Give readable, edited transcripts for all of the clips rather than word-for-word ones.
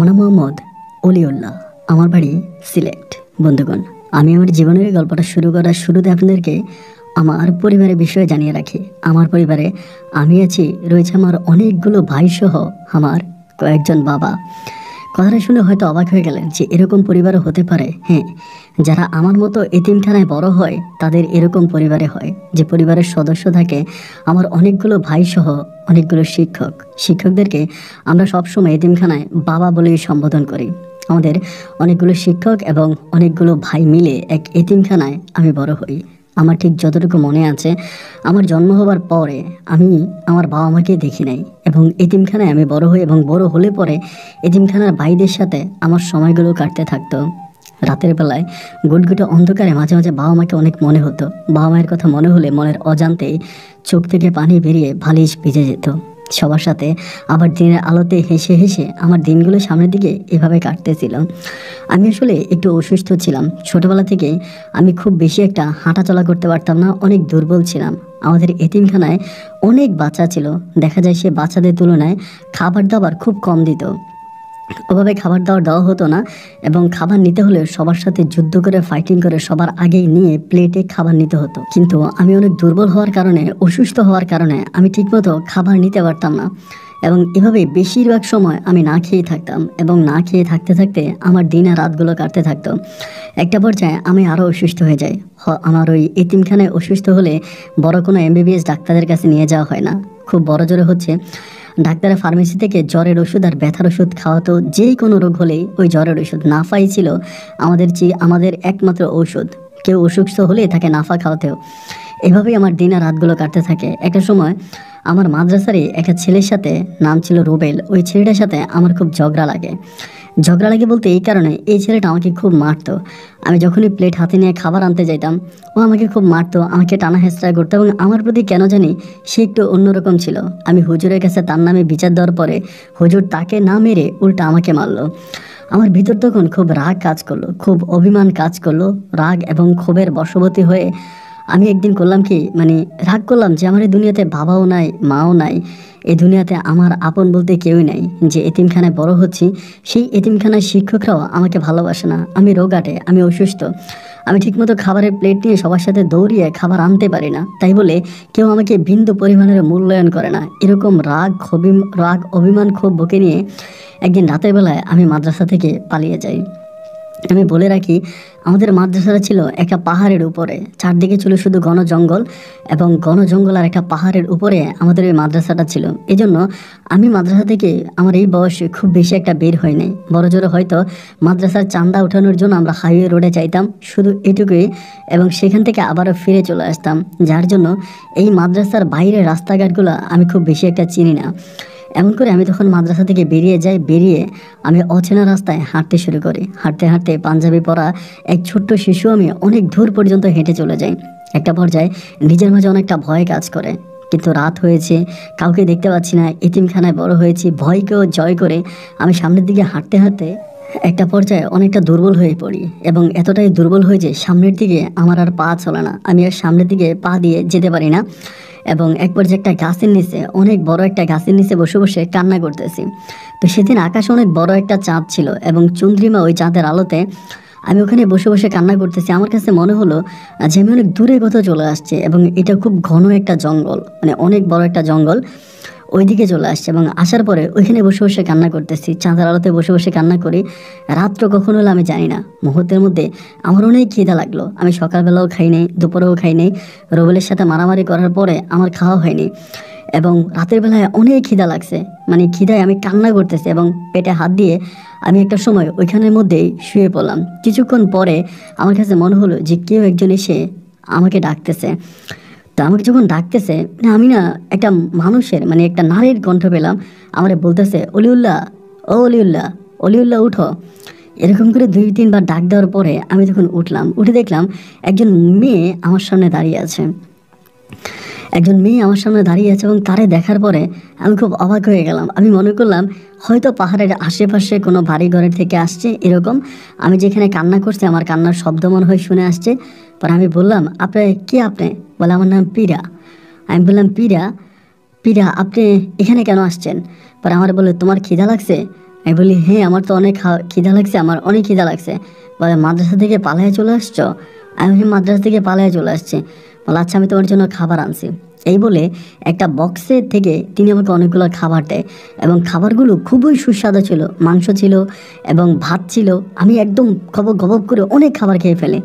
আমার নাম মোহাম্মদ অলিউল্লাহ। আমার বাড়ি সিলেট। বন্ধুগণ, আমি আমার জীবনের গল্পটা শুরু করার শুরুতে আপনাদেরকে আমার পরিবারের বিষয়ে জানিয়ে রাখি। আমার পরিবারে আমি আছি, রয়েছে আমার অনেকগুলো ভাই সহ আমার কয়েকজন বাবা। কথাটা শুনে হয়তো অবাক হয়ে গেলেন যে এরকম পরিবারও হতে পারে। হ্যাঁ, যারা আমার মতো এতিমখানায় বড় হয় তাদের এরকম পরিবারে হয়, যে পরিবারের সদস্য থাকে আমার অনেকগুলো ভাই সহ অনেকগুলো শিক্ষকদেরকে আমরা সবসময় এতিমখানায় বাবা বলেই সম্বোধন করি। আমাদের অনেকগুলো শিক্ষক এবং অনেকগুলো ভাই মিলে এক এতিমখানায় আমি বড় হই। আমার ঠিক যতটুকু মনে আছে, আমার জন্ম হবার পরে আমি আমার বাবা মাকে দেখি নাই, এবং এতিমখানায় আমি বড় হই, এবং বড় হলে পরে এতিমখানার ভাইদের সাথে আমার সময়গুলো কাটতে থাকতো। রাতের বেলায় গুটগুটে অন্ধকারে মাঝে মাঝে বাবা মাকে অনেক মনে হতো। বাবা মায়ের কথা মনে হলে মনের অজান্তেই চোখ থেকে পানি বেরিয়ে বালিশ ভিজে যেত। সবার সাথে আবার দিনের আলোতে হেসে হেসে আমার দিনগুলো সামনের দিকে এভাবে কাটতেছিল। আমি আসলে একটু অসুস্থ ছিলাম। ছোটোবেলা থেকেই আমি খুব বেশি একটা হাঁটাচলা করতে পারতাম না, অনেক দুর্বল ছিলাম। আমাদের এতিমখানায় অনেক বাচ্চা ছিল, দেখা যায় সে বাচ্চাদের তুলনায় খাবার দাবার খুব কম দিত। ওভাবে খাবার দাবার দেওয়া হতো না, এবং খাবার নিতে হলে সবার সাথে যুদ্ধ করে ফাইটিং করে সবার আগেই নিয়ে প্লেটে খাবার নিতে হতো। কিন্তু আমি অনেক দুর্বল হওয়ার কারণে, অসুস্থ হওয়ার কারণে আমি ঠিকমতো খাবার নিতে পারতাম না, এবং এভাবে বেশিরভাগ সময় আমি না খেয়ে থাকতাম, এবং না খেয়ে থাকতে থাকতে আমার দিন আর রাতগুলো কাটতে থাকতো। একটা পর্যায়ে আমি আরও অসুস্থ হয়ে যাই। আমার ওই এতিমখানায় অসুস্থ হলে বড় কোনো MBBS ডাক্তারদের কাছে নিয়ে যাওয়া হয় না। খুব বড় জোরে হচ্ছে, ডাক্তারের ফার্মেসি থেকে জ্বরের ওষুধ আর ব্যথার ওষুধ খাওয়াতো। যেই কোনো রোগ হলেই ওই জ্বরের ওষুধ। নাফাই ছিল আমাদের একমাত্র ঔষধ। কেউ অসুস্থ হলে তাকে নাফা খাওয়াতেও। এভাবেই আমার দিন আর রাতগুলো কাটতে থাকে। একটা সময় আমার মাদ্রাসারই একটা ছেলের সাথে, নাম ছিল রুবেল, ওই ছেলেটার সাথে আমার খুব ঝগড়া লাগে বলতে এই কারণে, এই ছেলেটা আমাকে খুব মারতো। আমি যখনই প্লেট হাতে নিয়ে খাবার আনতে যাইতাম, ও আমাকে খুব মারতো, আমাকে টানা হেঁচড়া করতো, এবং আমার প্রতি কেন জানি সে একটু অন্যরকম ছিল। আমি হুজুরের কাছে তার নামে বিচার দেওয়ার পরে হুজুর তাকে না মেরে উল্টা আমাকে মারলো। আমার ভিতর তখন খুব রাগ কাজ করলো, খুব অভিমান কাজ করলো। রাগ এবং ক্ষোভের বশবর্তী হয়ে আমি একদিন করলাম কি, রাগ করলাম যে আমার এই দুনিয়াতে বাবাও নাই, মাও নাই, এই দুনিয়াতে আমার আপন বলতে কেউই নাই। যে এতিমখানায় বড় হচ্ছি, সেই এতিমখানার শিক্ষকরাও আমাকে ভালোবাসে না। আমি রোগাটে, আমি অসুস্থ, আমি ঠিকমতো খাবারের প্লেট নিয়ে সবার সাথে দৌড়িয়ে খাবার আনতে পারি না, তাই বলে কেউ আমাকে বিন্দু পরিমাণের মূল্যায়ন করে না। এরকম রাগ অভিমান ক্ষোভ বুকে নিয়ে একদিন রাতের বেলায় আমি মাদ্রাসা থেকে পালিয়ে যাই। আমি বলে রাখি, আমাদের মাদ্রাসাটা ছিল একটা পাহাড়ের উপরে, চারদিকে ছিল শুধু ঘন জঙ্গল, এবং ঘন জঙ্গল আর একটা পাহাড়ের উপরে আমাদের ওই মাদ্রাসাটা ছিল। এই জন্য আমি মাদ্রাসা থেকে আমার এই বয়সে খুব বেশি একটা বের হয়নি। বড় জোরে হয়তো মাদ্রাসার চাঁদা ওঠানোর জন্য আমরা হাইওয়ে রোডে যাইতাম, শুধু এটুকুই, এবং সেখান থেকে আবারও ফিরে চলে আসতাম। যার জন্য এই মাদ্রাসার বাইরের রাস্তাঘাটগুলো আমি খুব বেশি একটা চিনি না। এমন করে আমি তখন মাদ্রাসা থেকে বেরিয়ে আমি অচেনা রাস্তায় হাঁটতে শুরু করি। হাঁটতে হাঁটতে পাঞ্জাবি পরা এক ছোট্ট শিশু আমি অনেক দূর পর্যন্ত হেঁটে চলে যাই। একটা পর্যায়ে নিজের মাঝে অনেকটা ভয় কাজ করে, কিন্তু রাত হয়েছে, কাউকে দেখতে পাচ্ছি না, এতিমখানায় বড় হয়েছি। ভয়কেও জয় করে আমি সামনের দিকে হাঁটতে হাঁটতে একটা পর্যায়ে অনেকটা দুর্বল হয়ে পড়ি, এবং এতটাই দুর্বল হয়ে যে সামনের দিকে আমার আর পা চলে না। আমি আর সামনের দিকে পা দিয়ে যেতে পারি না, এবং এক পর্যায়ে একটা গাছের নিচে, অনেক বড় একটা গাছের নিচে বসে বসে কান্না করতেছি। তো সেদিন আকাশে অনেক বড় একটা চাঁদ ছিল, এবং চন্দ্রিমা ওই চাঁদের আলোতে আমি ওখানে বসে বসে কান্না করতেছি। আমার কাছে মনে হলো যে আমি অনেক দূরে কোথাও চলে আসছে, এবং এটা খুব ঘন একটা জঙ্গল, অনেক বড় একটা জঙ্গল। ওইদিকে চলে আসছে, এবং আসার পরে ওইখানে বসে বসে কান্না করতেছি, চাঁদের আলোতে বসে বসে কান্না করি। রাত্র কখন হলো আমি জানি না। মুহূর্তের মধ্যে আমার অনেক খিদা লাগলো। আমি সকালবেলাও খাই নাই, দুপুরেও খাই নাই। রুবেলের সাথে মারামারি করার পরে আমার খাওয়া হয়নি, এবং রাতের বেলায় অনেক খিদা লাগছে। খিদায় আমি কান্না করতেছি, এবং পেটে হাত দিয়ে আমি একটা সময় ওইখানের মধ্যেই শুয়ে পড়লাম। কিছুক্ষণ পরে আমার কাছে মনে হলো যে কেউ একজন এসে আমাকে ডাকতেছে। তো আমাকে যখন ডাকতেছে, আমি না একটা মানুষের, একটা নারীর কণ্ঠ পেলাম। আমার বলতেছে, অলিউল্লাহ, ও অলিউল্লাহ, অলিউল্লাহ উঠো। এরকম করে 2-3 বার ডাক দেওয়ার পরে আমি যখন উঠলাম, উঠে দেখলাম একজন মেয়ে আমার সামনে দাঁড়িয়ে আছে। এবং তারে দেখার পরে আমি খুব অবাক হয়ে গেলাম। আমি মনে করলাম হয়তো পাহাড়ের আশেপাশে কোনো বাড়ি ঘরের থেকে আসছে এরকম। আমি যেখানে কান্না করছি আমার কান্নার শব্দ মনে হয় শুনে আসছে। পরে আমি বললাম, আপনি? বলে, আমার নাম পীরা। আমি বললাম, পীরা, আপনি এখানে কেন আসছেন? পরে আমার বলে, তোমার খিদা লাগছে? আমি বলি হ্যাঁ আমার তো অনেক খিদা লাগছে, আমার অনেক খিদা লাগছে। বলে মাদ্রাসা থেকে পালায় চলে আসছো? আমি মাদ্রাসা থেকে পালায় চলে আসছি। বলে আচ্ছা আমি তোমার জন্য খাবার আনছি। এই বলে একটা বক্সের থেকে তিনি আমাকে অনেকগুলো খাবার দেয় এবং খাবারগুলো খুবই সুস্বাদু ছিল। মাংস ছিল এবং ভাত ছিল। আমি একদম গবক গবক করে অনেক খাবার খেয়ে ফেলি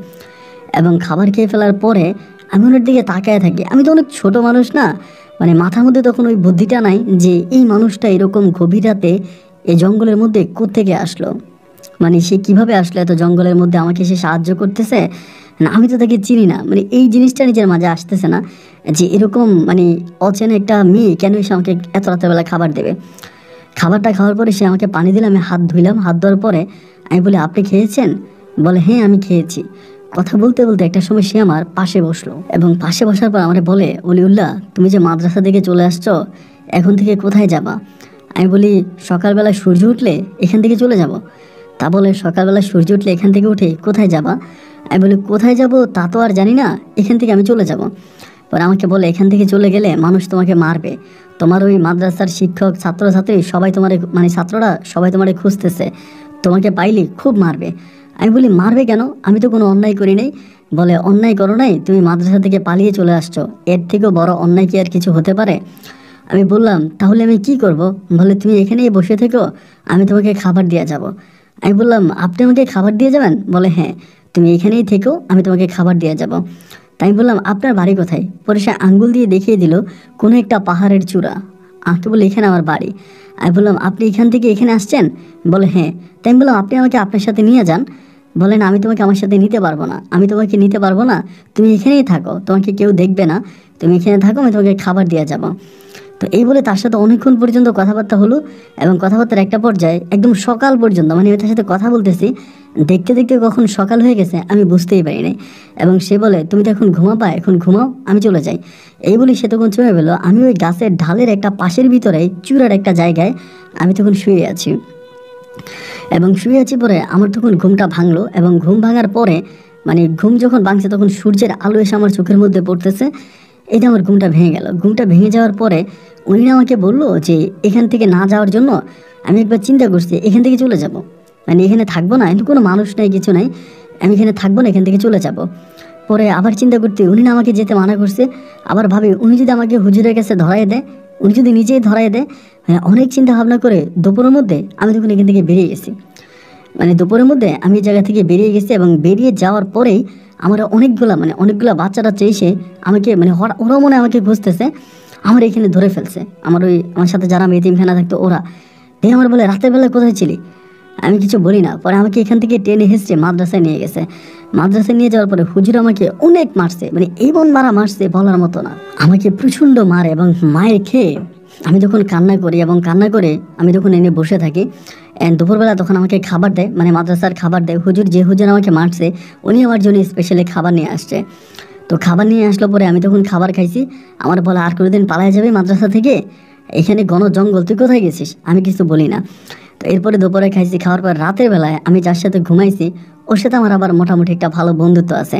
এবং খাবার খেয়ে ফেলার পরে আমি ওনার দিকে তাকায় থাকি। আমি তো অনেক ছোট মানুষ না, মানে মাথার মধ্যে তখন ওই বুদ্ধিটা নাই যে এই মানুষটা এরকম গভীর রাতে এই জঙ্গলের মধ্যে কোত্থেকে আসলো, মানে সে কিভাবে আসলো এত জঙ্গলের মধ্যে, আমাকে সে সাহায্য করতেছে না, আমি তো তাকে চিনি না। মানে এই জিনিসটা নিজের মাঝে আসতেছে না যে এরকম মানে অচেনা একটা মেয়ে কেন এসে আমাকে এত রাতেরবেলা খাবার দেবে। খাবারটা খাওয়ার পরে সে আমাকে পানি দিলে, আমি হাত ধুইলাম। হাত ধোয়ার পরে আমি বলি আপনি খেয়েছেন? বলে হ্যাঁ আমি খেয়েছি। কথা বলতে বলতে একটা সময় সে আমার পাশে বসলো এবং পাশে বসার পর আমার বলে অলিউল্লাহ তুমি যে মাদ্রাসা থেকে চলে আসছো এখন থেকে কোথায় যাবা? আমি বলি সকালবেলা সূর্য উঠলে এখান থেকে চলে যাব। তা বলে সকালবেলা সূর্য উঠলে এখান থেকে উঠে কোথায় যাবা? আমি বলি কোথায় যাব তা তো আর জানি না, এখান থেকে আমি চলে যাব। পরে আমাকে বলে এখান থেকে চলে গেলে মানুষ তোমাকে মারবে, তোমার ওই মাদ্রাসার শিক্ষক ছাত্রছাত্রী সবাই তোমার মানে ছাত্ররা সবাই তোমার খুঁজতেছে, তোমাকে পাইলে খুব মারবে। আমি বলি মারবে কেন, আমি তো কোনো অন্যায় করি নাই। বলে অন্যায় করো নাই, তুমি মাদ্রাসা থেকে পালিয়ে চলে আসছো, এর থেকেও বড় অন্যায় কি আর কিছু হতে পারে? আমি বললাম তাহলে আমি কি করব? বলে তুমি এখানেই বসে থেকো, আমি তোমাকে খাবার দিয়ে যাব। আমি বললাম আপনি আমাকে খাবার দিয়ে যাবেন? বলে হ্যাঁ তুমি এখানেই থেকো, আমি তোমাকে খাবার দিয়ে যাব। তাই আমি বললাম আপনার বাড়ি কোথায়? পরে সে আঙ্গুল দিয়ে দেখিয়ে দিল কোনো একটা পাহাড়ের চূড়া। আমাকে বলে এখানে আমার বাড়ি। আমি বললাম আপনি এখান থেকে এখানে আসছেন? বলে হ্যাঁ। তাই আমি বললাম আপনি আমাকে আপনার সাথে নিয়ে যান। বলেন আমি তোমাকে আমার সাথে নিতে পারবো না, আমি তোমাকে নিতে পারবো না, তুমি এখানেই থাকো, তোমাকে কেউ দেখবে না, তুমি এখানে থাকো, আমি তোমাকে খাবার দিয়ে যাবো। তো এই বলে তার সাথে অনেকক্ষণ পর্যন্ত কথাবার্তা হলো এবং কথাবার্তার একটা পর্যায়ে একদম সকাল পর্যন্ত, মানে আমি তার সাথে কথা বলতেছি, দেখতে দেখতে কখন সকাল হয়ে গেছে আমি বুঝতেই পারি নাই। এবং সে বলে তুমি তো এখন ঘুমাবা, এখন ঘুমাও, আমি চলে যাই। এই বলে সে তখন চলে গেলো। আমি ওই গাছের ঢালের একটা পাশের ভিতরে চূড়ার একটা জায়গায় আমি তখন শুয়ে আছি এবং শুয়ে আছি। পরে আমার তখন ঘুমটা ভাঙলো এবং ঘুম ভাঙার পরে মানে ঘুম যখন ভাঙছে তখন সূর্যের আলো এসে আমার চোখের মধ্যে পড়তেছে। এটা আমার ঘুমটা ভেঙে গেল। ঘুমটা ভেঙে যাওয়ার পরে উনি আমাকে বললো যে এখান থেকে না যাওয়ার জন্য আমি একবার চিন্তা করছি এখান থেকে চলে যাব, মানে এখানে থাকবো না, কিন্তু কোনো মানুষ নাই কিছু নাই, আমি এখানে থাকবো না, এখান থেকে চলে যাব। পরে আবার চিন্তা করতে উনি না আমাকে যেতে মানা করছে। আবার ভাবি উনি যদি আমাকে হুজুরের কাছে ধরাই দেয়, উনি যদি নিজেই ধরাই দেয়, মানে অনেক চিন্তা ভাবনা করে দুপুরের মধ্যে আমি তখন এখান থেকে বেরিয়ে গেছি। মানে দুপুরের মধ্যে আমি এই জায়গা থেকে বেরিয়ে গেছি এবং বেরিয়ে যাওয়ার পরেই আমার অনেকগুলা বাচ্চারা এসে আমাকে মানে ওরা মনে আমাকে খুঁজতেছে, আমার এখানে ধরে ফেলছে। আমার সাথে যারা এতিমখানা থাকতো ওরা দিয়ে আমার বলে রাতের বেলা কোথায় ছিলি? আমি কিছু বলি না। পরে আমাকে এখান থেকে টেনে হেসড়ে মাদ্রাসায় নিয়ে গেছে। মাদ্রাসায় নিয়ে যাওয়ার পরে হুজুর আমাকে অনেক মারছে, মানে এমন মারছে বলার মতো না। আমাকে প্রচণ্ড মারে এবং মায়ের খেয়ে আমি যখন কান্না করি এবং কান্না করে আমি যখন এনে বসে থাকি, দুপুরবেলা তখন আমাকে খাবার দেয়, মানে মাদ্রাসার খাবার দেয়। হুজুর আমাকে মারছে উনি আমার জন্য স্পেশালি খাবার নিয়ে আসছে। তো খাবার নিয়ে আসলো পরে আমি তখন খাবার খাইছি। আমার বলে আর কোনোদিন পালায় যাবে মাদ্রাসা থেকে, এখানে ঘন জঙ্গল, তুই কোথায় গেছিস? আমি কিছু বলি না। তো এরপরে দুপুরে খাইছি। খাওয়ার পর রাতের বেলায় আমি যার সাথে ঘুমাইছি ওর সাথে আমার আবার মোটামুটি একটা ভালো বন্ধুত্ব আছে।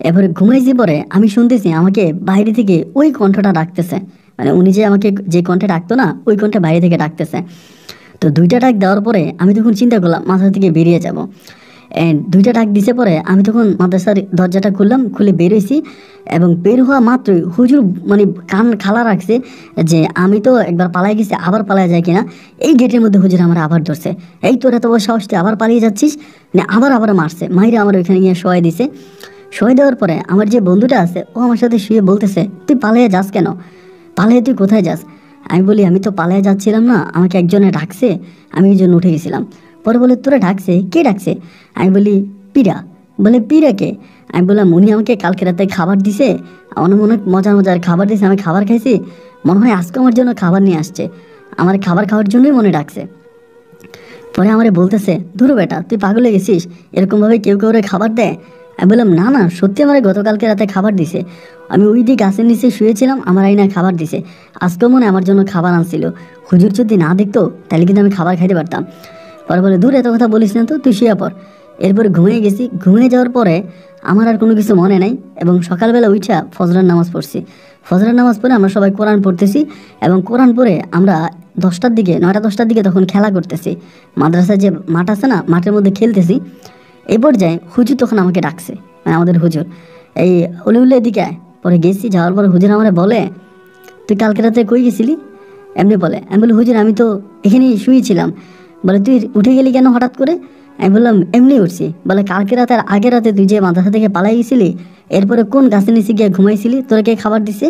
এরপরে ঘুমাইছি। পরে আমি শুনতেছি আমাকে বাইরে থেকে ওই কণ্ঠটা ডাকতেছে, মানে উনি যে আমাকে যে কণ্ঠে ডাকতো না ওই কণ্ঠে বাইরে থেকে ডাকতেছে। তো দুইটা ডাক দেওয়ার পরে আমি তখন চিন্তা করলাম মাদ্রাসা থেকে বেরিয়ে যাব। দুইটা ডাক দিছে পরে আমি তখন মাদ্রাসার দরজাটা খুললাম, খুলে বেরোইছি এবং বের হওয়া মাত্রই হুজুর মানে কান খালা রাখছে যে আমি তো একবার পালাই গেছি, আবার পালায় যায় কিনা। এই গেটের মধ্যে হুজুর আমার আবার ধরছে, এই তোর এত বড় সাহস, তুই আবার পালিয়ে যাচ্ছিস, মানে আবার মারছে। মাইরে আমার ওইখানে গিয়ে শোয়াই দিছে। শোয়াই দেওয়ার পরে আমার যে বন্ধুটা আছে ও আমার সাথে শুয়ে বলতেছে তুই পালিয়ে যাস কেন, পালিয়ে তুই কোথায় যাস? আমি বলি আমি তো পালিয়ে যাচ্ছিলাম না, আমাকে একজনে ডাকছে, আমি এই জন্য উঠে গেছিলাম। পরে বলে তোরা ডাকছে, কে ডাকছে? আমি বলি পীরা। বলে পীরা কে? আমি বললাম উনি আমাকে কালকে রাতে খাবার দিছে, অনেক মজার খাবার দিছে, আমি খাবার খাইছি, মনে হয় আজকে আমার জন্য খাবার নিয়ে আসছে, আমার খাবার খাওয়ার জন্যই মনে ডাকছে। পরে আমারে বলতেছে ধুরু বেটা তুই পাগল হয়ে গেছিস, এরকমভাবে কেউ কেউ খাবার দেয়? আমি বললাম না সত্যি আমার গতকালকে রাতে খাবার দিছে, আমি ওই দিকে গাছের নিচে শুয়েছিলাম, আমার আইনা খাবার দিছে, আজকেও মনে আমার জন্য খাবার আনছিল, হুজুর যদি না দেখতো তাহলে কিন্তু আমি খাবার খাইতে পারতাম। পরে বলে দূর এত কথা বলিস না তো, তুই শুয়ে পর। এরপরে ঘুমিয়ে গেছি। ঘুমিয়ে যাওয়ার পরে আমার আর কোনো কিছু মনে নাই এবং সকালবেলা উঠা ফজরের নামাজ পড়ছি। ফজরের নামাজ পড়ে আমরা সবাই কোরআন পড়তেছি এবং কোরআন পড়ে আমরা 10টার দিকে 9টা-10টার দিকে তখন খেলা করতেছি, মাদ্রাসায় যে মাঠ আছে না, মাঠের মধ্যে খেলতেছি। এই পর্যায়ে হুজুর তখন আমাকে ডাকছে, মানে আমাদের হুজুর, এই অলিউল্লা এদিকে আয়। পরে গেছি, যাওয়ার পরে হুজুর আমার বলে, তুই কালকে রাতে কই গেছিলি? এমনি বলে। আমি বলি, হুজুর আমি তো এখানেই শুয়েছিলাম। বলে, তুই উঠে গেলি কেন হঠাৎ করে? আমি বললাম, এমনি উঠছি। বলে, কালকে রাতে আর আগের রাতে তুই যে মাদ্রাসা থেকে পালাই গেছিলি, এরপরে কোন গাছের নিচে গিয়ে ঘুমাইছিলি? তোরা কে খাবার দিছে?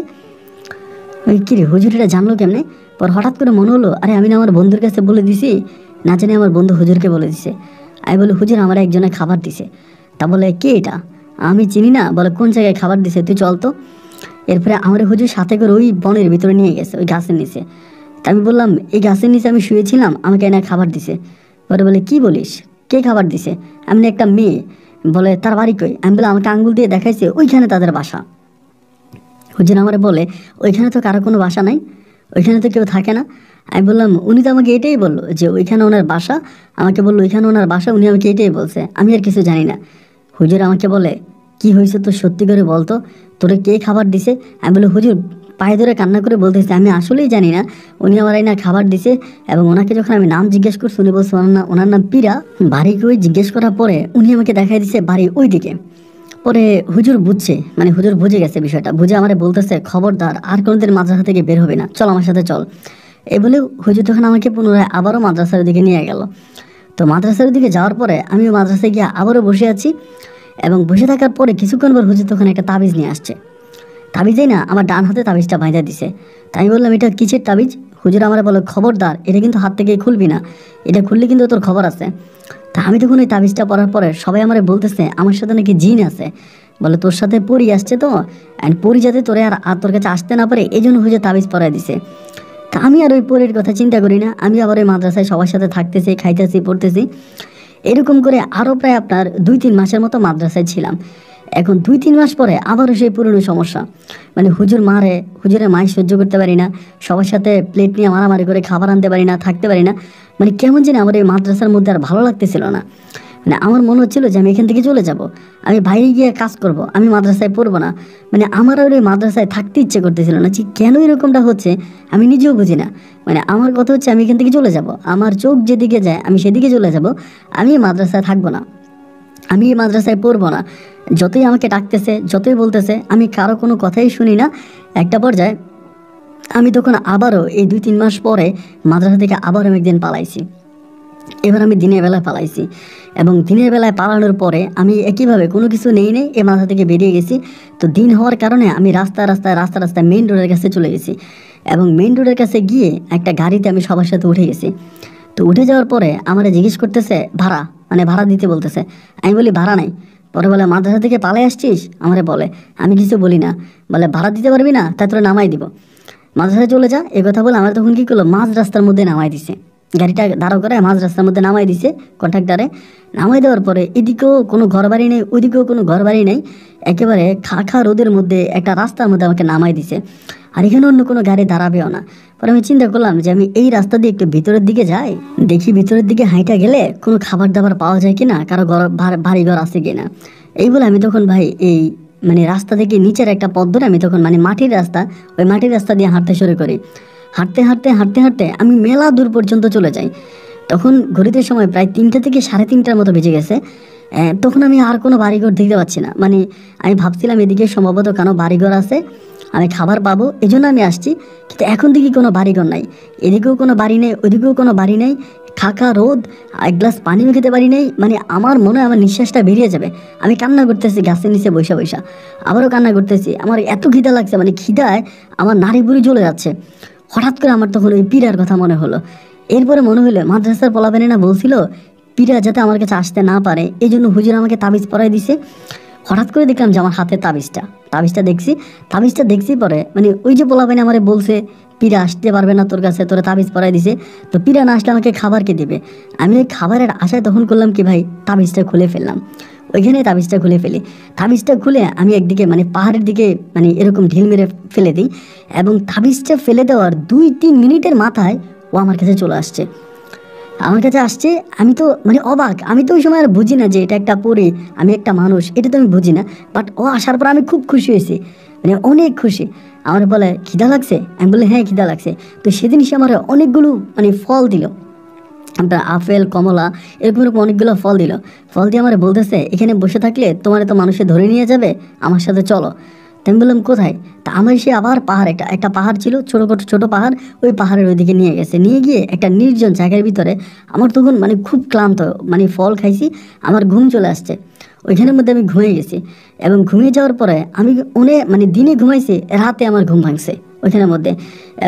ওই কিরে হুজুর এটা জানলো কেমনে? পর হঠাৎ করে মনে হলো, আরে আমি না আমার বন্ধুর কাছে বলে দিছি, না জানি আমার বন্ধু হুজুরকে বলে দিছে। আমি বলি, হুজুর আমার একজনে খাবার দিছে। তা বলে, কে এটা? আমি চিনি না। বলে, কোন জায়গায় খাবার দিছে তুই চল তো। এরপরে আমার হুজুর সাথে করে ওই বনের ভিতরে নিয়ে গেছে, ওই গাছের নিচে। তা আমি বললাম, এই গাছের নিচে আমি শুয়েছিলাম, আমাকে এনে খাবার দিছে। পরে বলে, কি বলিস, কে খাবার দিছে? এমনি একটা মেয়ে। বলে, তার বাড়ি কই? আমি বলে, আমাকে আঙ্গুল দিয়ে দেখাইছে ওইখানে তাদের বাসা। হুজুর আমারে বলে, ওইখানে তো কারো কোনো বাসা নাই, ওইখানে তো কেউ থাকে না। আমি বললাম, উনি তো আমাকে এটাই বললো যে ওইখানে ওনার বাসা। আমাকে বললো ওইখানে ওনার বাসা, উনি আমাকে এটাই বলছে, আমি আর কিছু জানি না। হুজুর আমাকে বলে, কি হয়েছে তো সত্যি করে বলতো, তোরে কে খাবার দিছে? আমি বলি, হুজুর পায়ে ধরে কান্না করে বলতেছে, আমি আসলেই জানি না, উনি আমার এই না খাবার দিছে। এবং ওনাকে যখন আমি নাম জিজ্ঞেস করছি, উনি বলছে ওনার নাম পীরা। বাড়ি কই জিজ্ঞেস করার পরে উনি আমাকে দেখাই দিছে বাড়ি ওই দিকে। পরে হুজুর বুঝছে, মানে হুজুর বুঝে গেছে বিষয়টা, বুঝে আমারে বলতেছে, খবরদার আর কোনোদিন মাদ্রাসা থেকে বের হবে না, চল আমার সাথে চল। এই বলে হুজুর তখন আমাকে পুনরায় আবারও মাদ্রাসার দিকে নিয়ে গেল। তো মাদ্রাসার দিকে যাওয়ার পরে আমিও মাদ্রাসায় গিয়ে আবারও বসে আছি। এবং বসে থাকার পরে কিছুক্ষণ পর হুজুর তখন একটা তাবিজ নিয়ে আসছে। তাবিজেই না আমার ডান হাতে তাবিজটা বাঁধা দিছে। তাই আমি বললাম, এটা কিসের তাবিজ? হুজুর আমার বলে, খবরদার এটা কিন্তু হাত থেকে খুলবি না, এটা খুললে কিন্তু তোর খবর আছে। তা আমি তখন ওই তাবিজটা পড়ার পরে সবাই আমার বলতেছে আমার সাথে নাকি জিন আছে। বলে, তোর সাথে পরি আসছে তো, অ্যান্ড পরি যাতে তোরে আর তোর কাছে আসতে না পারে এই জন্য হুজুর তাবিজ পরাই দিছে। তা আমি আর ওই পরির কথা চিন্তা করি না, আমি আবার ওই মাদ্রাসায় সবার সাথে থাকতেছি, খাইতেছি, পড়তেছি। এরকম করে আরও প্রায় আপনার 2-3 মাসের মতো মাদ্রাসায় ছিলাম। এখন 2-3 মাস পরে আবারও সেই পুরনো সমস্যা, মানে হুজুর মারে, হুজুরের মায় সহ্য করতে পারি না, সবার সাথে প্লেট নিয়ে মারামারি করে খাবার আনতে পারি না, থাকতে পারি না। মানে কেমন যেন আমার এই মাদ্রাসার মধ্যে আর ভালো লাগতেছিল না। মানে আমার মনে হচ্ছিল যে আমি এখান থেকে চলে যাব, আমি বাইরে গিয়ে কাজ করব, আমি মাদ্রাসায় পড়বো না। মানে আমার আর ওই মাদ্রাসায় থাকতে ইচ্ছে করতেছিল না। যে কেন এরকমটা হচ্ছে আমি নিজেও বুঝি না। মানে আমার কথা হচ্ছে আমি এখান থেকে চলে যাব, আমার চোখ যেদিকে যায় আমি সেদিকে চলে যাব, আমি এই মাদ্রাসায় থাকবো না, আমি এই মাদ্রাসায় পড়বো না। যতই আমাকে ডাকতেছে, যতই বলতেছে, আমি কারো কোনো কথাই শুনি না। একটা পর্যায়ে আমি তখন আবারও এই 2-3 মাস পরে মাদ্রাসা থেকে আবারও আমি একদিন পালাইছি। এবার আমি দিনের বেলায় পালাইছি। এবং দিনের বেলায় পালানোর পরে আমি একইভাবে কোনো কিছু নেই এই মাথা থেকে বেরিয়ে গেছি। তো দিন হওয়ার কারণে আমি রাস্তায় মেইন রোডের কাছে চলে গেছি। এবং মেইন রোডের কাছে গিয়ে একটা গাড়িতে আমি সবার সাথে উঠে গেছি। তো উঠে যাওয়ার পরে আমার জিজ্ঞেস করতেছে ভাড়া, মানে ভাড়া দিতে বলতেছে। আমি বলি, ভাড়া নাই। পরে বলে, মাদ্রাসা থেকে পালাই আসছিস? আমারে বলে। আমি কিছু বলি না। বলে, ভাড়া দিতে পারবি না? তাই তোরা নামাই দিব, মাদ্রাসায় চলে যা। এ কথা বলে আমার তখন কী করলো, মাঝ রাস্তার মধ্যে নামাই দিছে, গাড়িটা দাঁড়ো করে মাঝ রাস্তার মধ্যে নামাই দিছে কন্ট্রাক্টারে। নামাই দেওয়ার পরে এদিকেও কোনো ঘর বাড়ি নেই, ওইদিকেও কোনো ঘর বাড়ি নেই, একেবারে খা রোদের মধ্যে একটা রাস্তার মধ্যে আমাকে নামাই দিছে। আর এখানে অন্য কোনো গাড়ি দাঁড়াবেও না। পরে আমি চিন্তা করলাম যে আমি এই রাস্তা দিয়ে একটু ভিতরের দিকে যাই, দেখি ভিতরের দিকে হাঁটা গেলে কোনো খাবার দাবার পাওয়া যায় কিনা, কারো ঘর বাড়ি ঘর আছে কিনা। এই বলে আমি তখন ভাই এই মানে রাস্তা থেকে নিচের একটা পথ ধরে আমি তখন মানে মাটির রাস্তা, ওই মাটির রাস্তা দিয়ে হাঁটতে শুরু করি। হাঁটতে আমি মেলা দূর পর্যন্ত চলে যাই। তখন ঘড়িতে সময় প্রায় 3টা থেকে 3:30টার মতো বেজে গেছে। তখন আমি আর কোনো বাড়িঘর দেখতে পাচ্ছি না। মানে আমি ভাবছিলাম এদিকে সম্ভবত কোনো বাড়িঘর আছে, আমি খাবার পাবো, এই জন্য আমি আসছি। কিন্তু এখন দেখি কোনো বাড়িঘর নাই, এদিকেও কোনো বাড়ি নেই, ওইদিকেও কোনো বাড়ি নেই, খাকা রোদ, এক গ্লাস পানিও খেতে পারি নেই। মানে আমার মনে হয় আমার নিঃশ্বাসটা বেরিয়ে যাবে। আমি কান্না করতেছি গাছের নিচে বৈশা, আবারও কান্না করতেছি। আমার এত খিদা লাগছে, মানে খিদায় আমার নাড়ি বুড়ি জ্বলে যাচ্ছে। হঠাৎ করে আমার তখন ওই পীরার কথা মনে হলো। এরপরে মনে হলো মাদ্রাসার পোলাপানি না বলছিল পীরা যাতে আমার কাছে আসতে না পারে, এই জন্য হুজুর আমাকে তাবিজ পরাই দিছে। হঠাৎ করে দেখলাম যে আমার হাতে তাবিজটা দেখছি পরে মানে ওই যে পোলাপানি আমারে বলছে পীরা আসতে পারবে না তোর কাছে, তোরা তাবিজ পরাই দিছে, তো পীরা না আসলে আমাকে খাবার কে দেবে। আমি ওই খাবারের আশায় তখন করলাম কি ভাই, তাবিজটা খুলে ফেললাম। ওইখানে তাবিজটা খুলে ফেলি। তাবিজটা খুলে আমি একদিকে মানে পাহাড়ের দিকে মানে এরকম ঢিল মেরে ফেলে দিই। এবং তাবিজটা ফেলে দেওয়ার 2-3 মিনিটের মাথায় ও আমার কাছে চলে আসছে। আমি তো মানে অবাক। আমি তো ওই সময় আর বুঝি না যে এটা একটা পরী, আমি একটা মানুষ, এটা তো আমি বুঝি না। বাট ও আসার পর আমি খুব খুশি হয়েছি। মানে অনেক খুশি। আমার বলে খিদা লাগছে, আমি বলি হ্যাঁ খিদা লাগছে। তো সেদিন সে আমার অনেকগুলো মানে ফল দিল, আপনার আপেল কমলা এরকম এরকম অনেকগুলো ফল দিল। ফল দিয়ে আমার বলতেছে এখানে বসে থাকলে তোমার তো মানুষে ধরে নিয়ে যাবে, আমার সাথে চলো। তো আমি বললাম কোথায়? তা আমার সে আবার পাহাড়, একটা পাহাড় ছিল, ছোটো ছোটো পাহাড়, ওই পাহাড়ের ওইদিকে নিয়ে গেছে। নিয়ে গিয়ে একটা নির্জন জায়গার ভিতরে, আমার তখন মানে খুব ক্লান্ত, মানে ফল খাইছি, আমার ঘুম চলে আসছে। ওইখানের মধ্যে আমি ঘুমিয়ে গেছি, এবং ঘুমিয়ে যাওয়ার পরে আমি অনেক মানে দিনে ঘুমাইছি, রাতে আমার ঘুম ভাঙছে ওইখানের মধ্যে।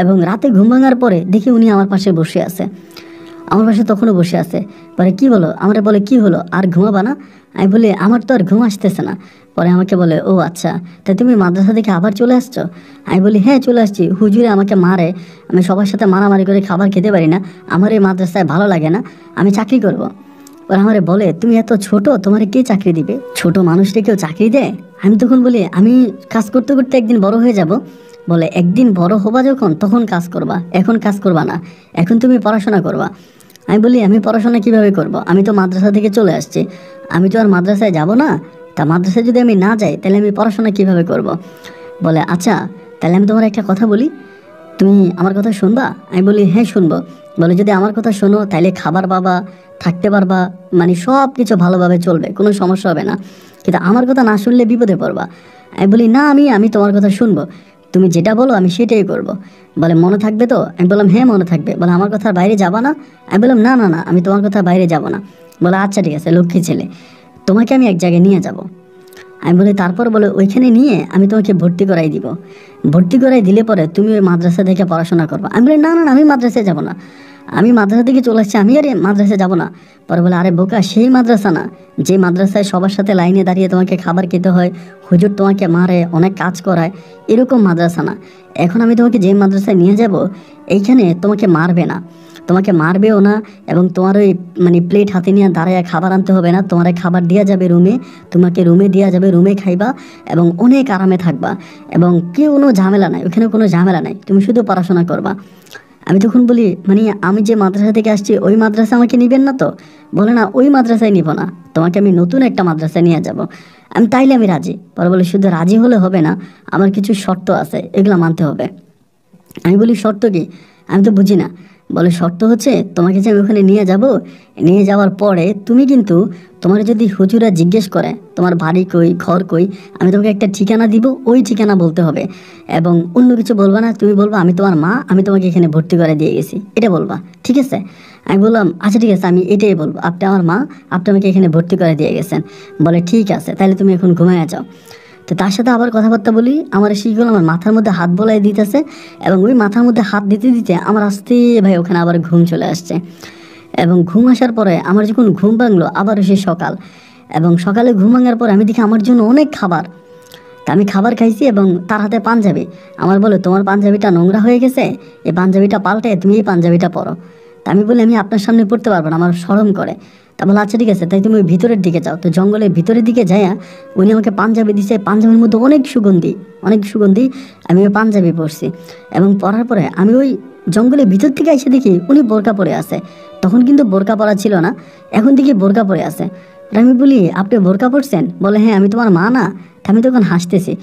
এবং রাতে ঘুম ভাঙার পরে দেখি উনি আমার পাশে বসে আছে, আমার পাশে তখনও বসে আছে। পরে কি বলো, আমরা বলে কি হলো, আর ঘুমাবা না? আমি বলি আমার তো আর ঘুম আসতেছে না। পরে আমাকে বলে ও আচ্ছা, তাই তুমি মাদ্রাসা থেকে আবার চলে আসছো? আমি বলি হ্যাঁ চলে আসছি, হুজুরে আমাকে মারে, আমি সবার সাথে মারামারি করে খাবার খেতে পারি না, আমার এই মাদ্রাসায় ভালো লাগে না, আমি চাকরি করব। ওরা আমারে বলে তুমি এত ছোট, তোমার কে চাকরি দিবে, ছোট মানুষটা কেউ চাকরি দেয়? আমি তখন বলি আমি কাজ করতে করতে একদিন বড় হয়ে যাব। বলে একদিন বড় হবা যখন তখন কাজ করবা, এখন কাজ করবা না, এখন তুমি পড়াশোনা করবা। আমি বলি আমি পড়াশোনা কিভাবে করব, আমি তো মাদ্রাসা থেকে চলে আসছি, আমি তো আর মাদ্রাসায় যাব না, তা মাদ্রাসায় যদি আমি না যাই তাহলে আমি পড়াশোনা কিভাবে করব। বলে আচ্ছা তাহলে আমি তোমার একটা কথা বলি, তুমি আমার কথা শুনবা? আমি বলি হ্যাঁ শুনবো। বলে যদি আমার কথা শোনো তাহলে খাবার পাবা, থাকতে পারবা, মানে সব কিছু ভালোভাবে চলবে, কোনো সমস্যা হবে না। কিন্তু আমার কথা না শুনলে বিপদে পড়বা। আমি বলি না, আমি তোমার কথা শুনবো, তুমি যেটা বলো আমি সেটাই করব। বলে মনে থাকবে তো? আমি বললাম হ্যাঁ মনে থাকবে। বলে আমার কথার বাইরে যাবা না? আমি বললাম না না না, আমি তোমার কথার বাইরে যাব না। বলে আচ্ছা ঠিক আছে লক্ষ্মী ছেলে, তোমাকে আমি এক জায়গায় নিয়ে যাব। আমি বলি তারপর? বলে ওইখানে নিয়ে আমি তোমাকে ভর্তি করাই দিব, ভর্তি করাই দিলে পরে তুমি ওই মাদ্রাসা থেকে পড়াশোনা করবা। আমি বলি না না না, আমি মাদ্রাসায় যাব না, আমি মাদ্রাসা থেকে চলে আসছি, আমি আর মাদ্রাসায় যাব না। পরে বলে আরে বোকা, সেই মাদ্রাসা না যে মাদ্রাসায় সবার সাথে লাইনে দাঁড়িয়ে তোমাকে খাবার খেতে হয়, হুজুর তোমাকে মারে, অনেক কাজ করায়, এরকম মাদ্রাসা না। এখন আমি তোমাকে যে মাদ্রাসায় নিয়ে যাব, এইখানে তোমাকে মারবে না, তোমাকে মারবেও না, এবং তোমার ওই মানে প্লেট হাতে নিয়ে দাঁড়ায় খাবার আনতে হবে না, তোমার খাবার দেওয়া যাবে রুমে, তোমাকে রুমে দেওয়া যাবে, রুমে খাইবা এবং অনেক আরামে থাকবা, এবং কোনো ঝামেলা নাই, ওখানে কোনো ঝামেলা নাই, তুমি শুধু পড়াশোনা করবা। আমি তখন বলি মানে আমি যে মাদ্রাসা থেকে আসছি ওই মাদ্রাসা আমাকে নিবেন না তো? বলে না ওই মাদ্রাসায় নিব না, তোমাকে আমি নতুন একটা মাদ্রাসায় নিয়ে যাব। আমি তাইলে আমি রাজি। পরে বলে শুধু রাজি হলে হবে না, আমার কিছু শর্ত আছে, এগুলো মানতে হবে। আমি বলি শর্ত কি? আমি তো বুঝি না। বলে শর্ত হচ্ছে তোমাকে যে আমি ওখানে নিয়ে যাব, নিয়ে যাওয়ার পরে তুমি কিন্তু, তোমার যদি হুজুরা জিজ্ঞেস করে তোমার বাড়ি কই, ঘর কই, আমি তোমাকে একটা ঠিকানা দিব, ওই ঠিকানা বলতে হবে, এবং অন্য কিছু বলবা না। তুমি বলবা আমি তোমার মা, আমি তোমাকে এখানে ভর্তি করে দিয়ে গেছি, এটা বলবা, ঠিক আছে? আমি বললাম আচ্ছা ঠিক আছে, আমি এটাই বলবো, আপনি আমার মা, আপনি আমাকে এখানে ভর্তি করে দিয়ে গেছেন। বলে ঠিক আছে, তাহলে তুমি এখন ঘুমায় যাও। তো তার সাথে আবার কথাবার্তা বলি, আমার শিখগুলো আমার মাথার মধ্যে হাত বলাই দিতেছে, এবং ওই মাথার মধ্যে হাত দিতে দিতে আমার আস্তে ভাই ওখানে আবার ঘুম চলে আসছে। এবং ঘুম আসার পরে আমার যখন ঘুম ভাঙলো আবার সে সকাল, এবং সকালে ঘুম ভাঙার পরে আমি দেখি আমার জন্য অনেক খাবার। তা আমি খাবার খাইছি, এবং তার হাতে পাঞ্জাবি। আমার বলে তোমার পাঞ্জাবিটা নোংরা হয়ে গেছে, এই পাঞ্জাবিটা পাল্টে তুমি এই পাঞ্জাবিটা পরো। তা আমি বলি আমি আপনার সামনে পড়তে পারবো না, আমার শরম করে। তা বলে আচ্ছা ঠিক আছে, তাই তুমি ওই ভিতরের দিকে যাও। তো জঙ্গলের ভিতরের দিকে যাইয়া উনি আমাকে পাঞ্জাবি দিছে, পাঞ্জাবির মধ্যে অনেক সুগন্ধি, অনেক সুগন্ধি। আমি ওই পাঞ্জাবি পরছি, এবং পরার পরে আমি ওই জঙ্গলের ভিতর থেকে এসে দেখি উনি বোরকা পরে আছে। তখন কিন্তু বোরকা পরা ছিল না, এখন দেখি বোরকা পরে আছে। আর আমি বলি আপনি বোরকা পরছেন? বলে হ্যাঁ, আমি তোমার মা না? আমি তখন হাসতেছি।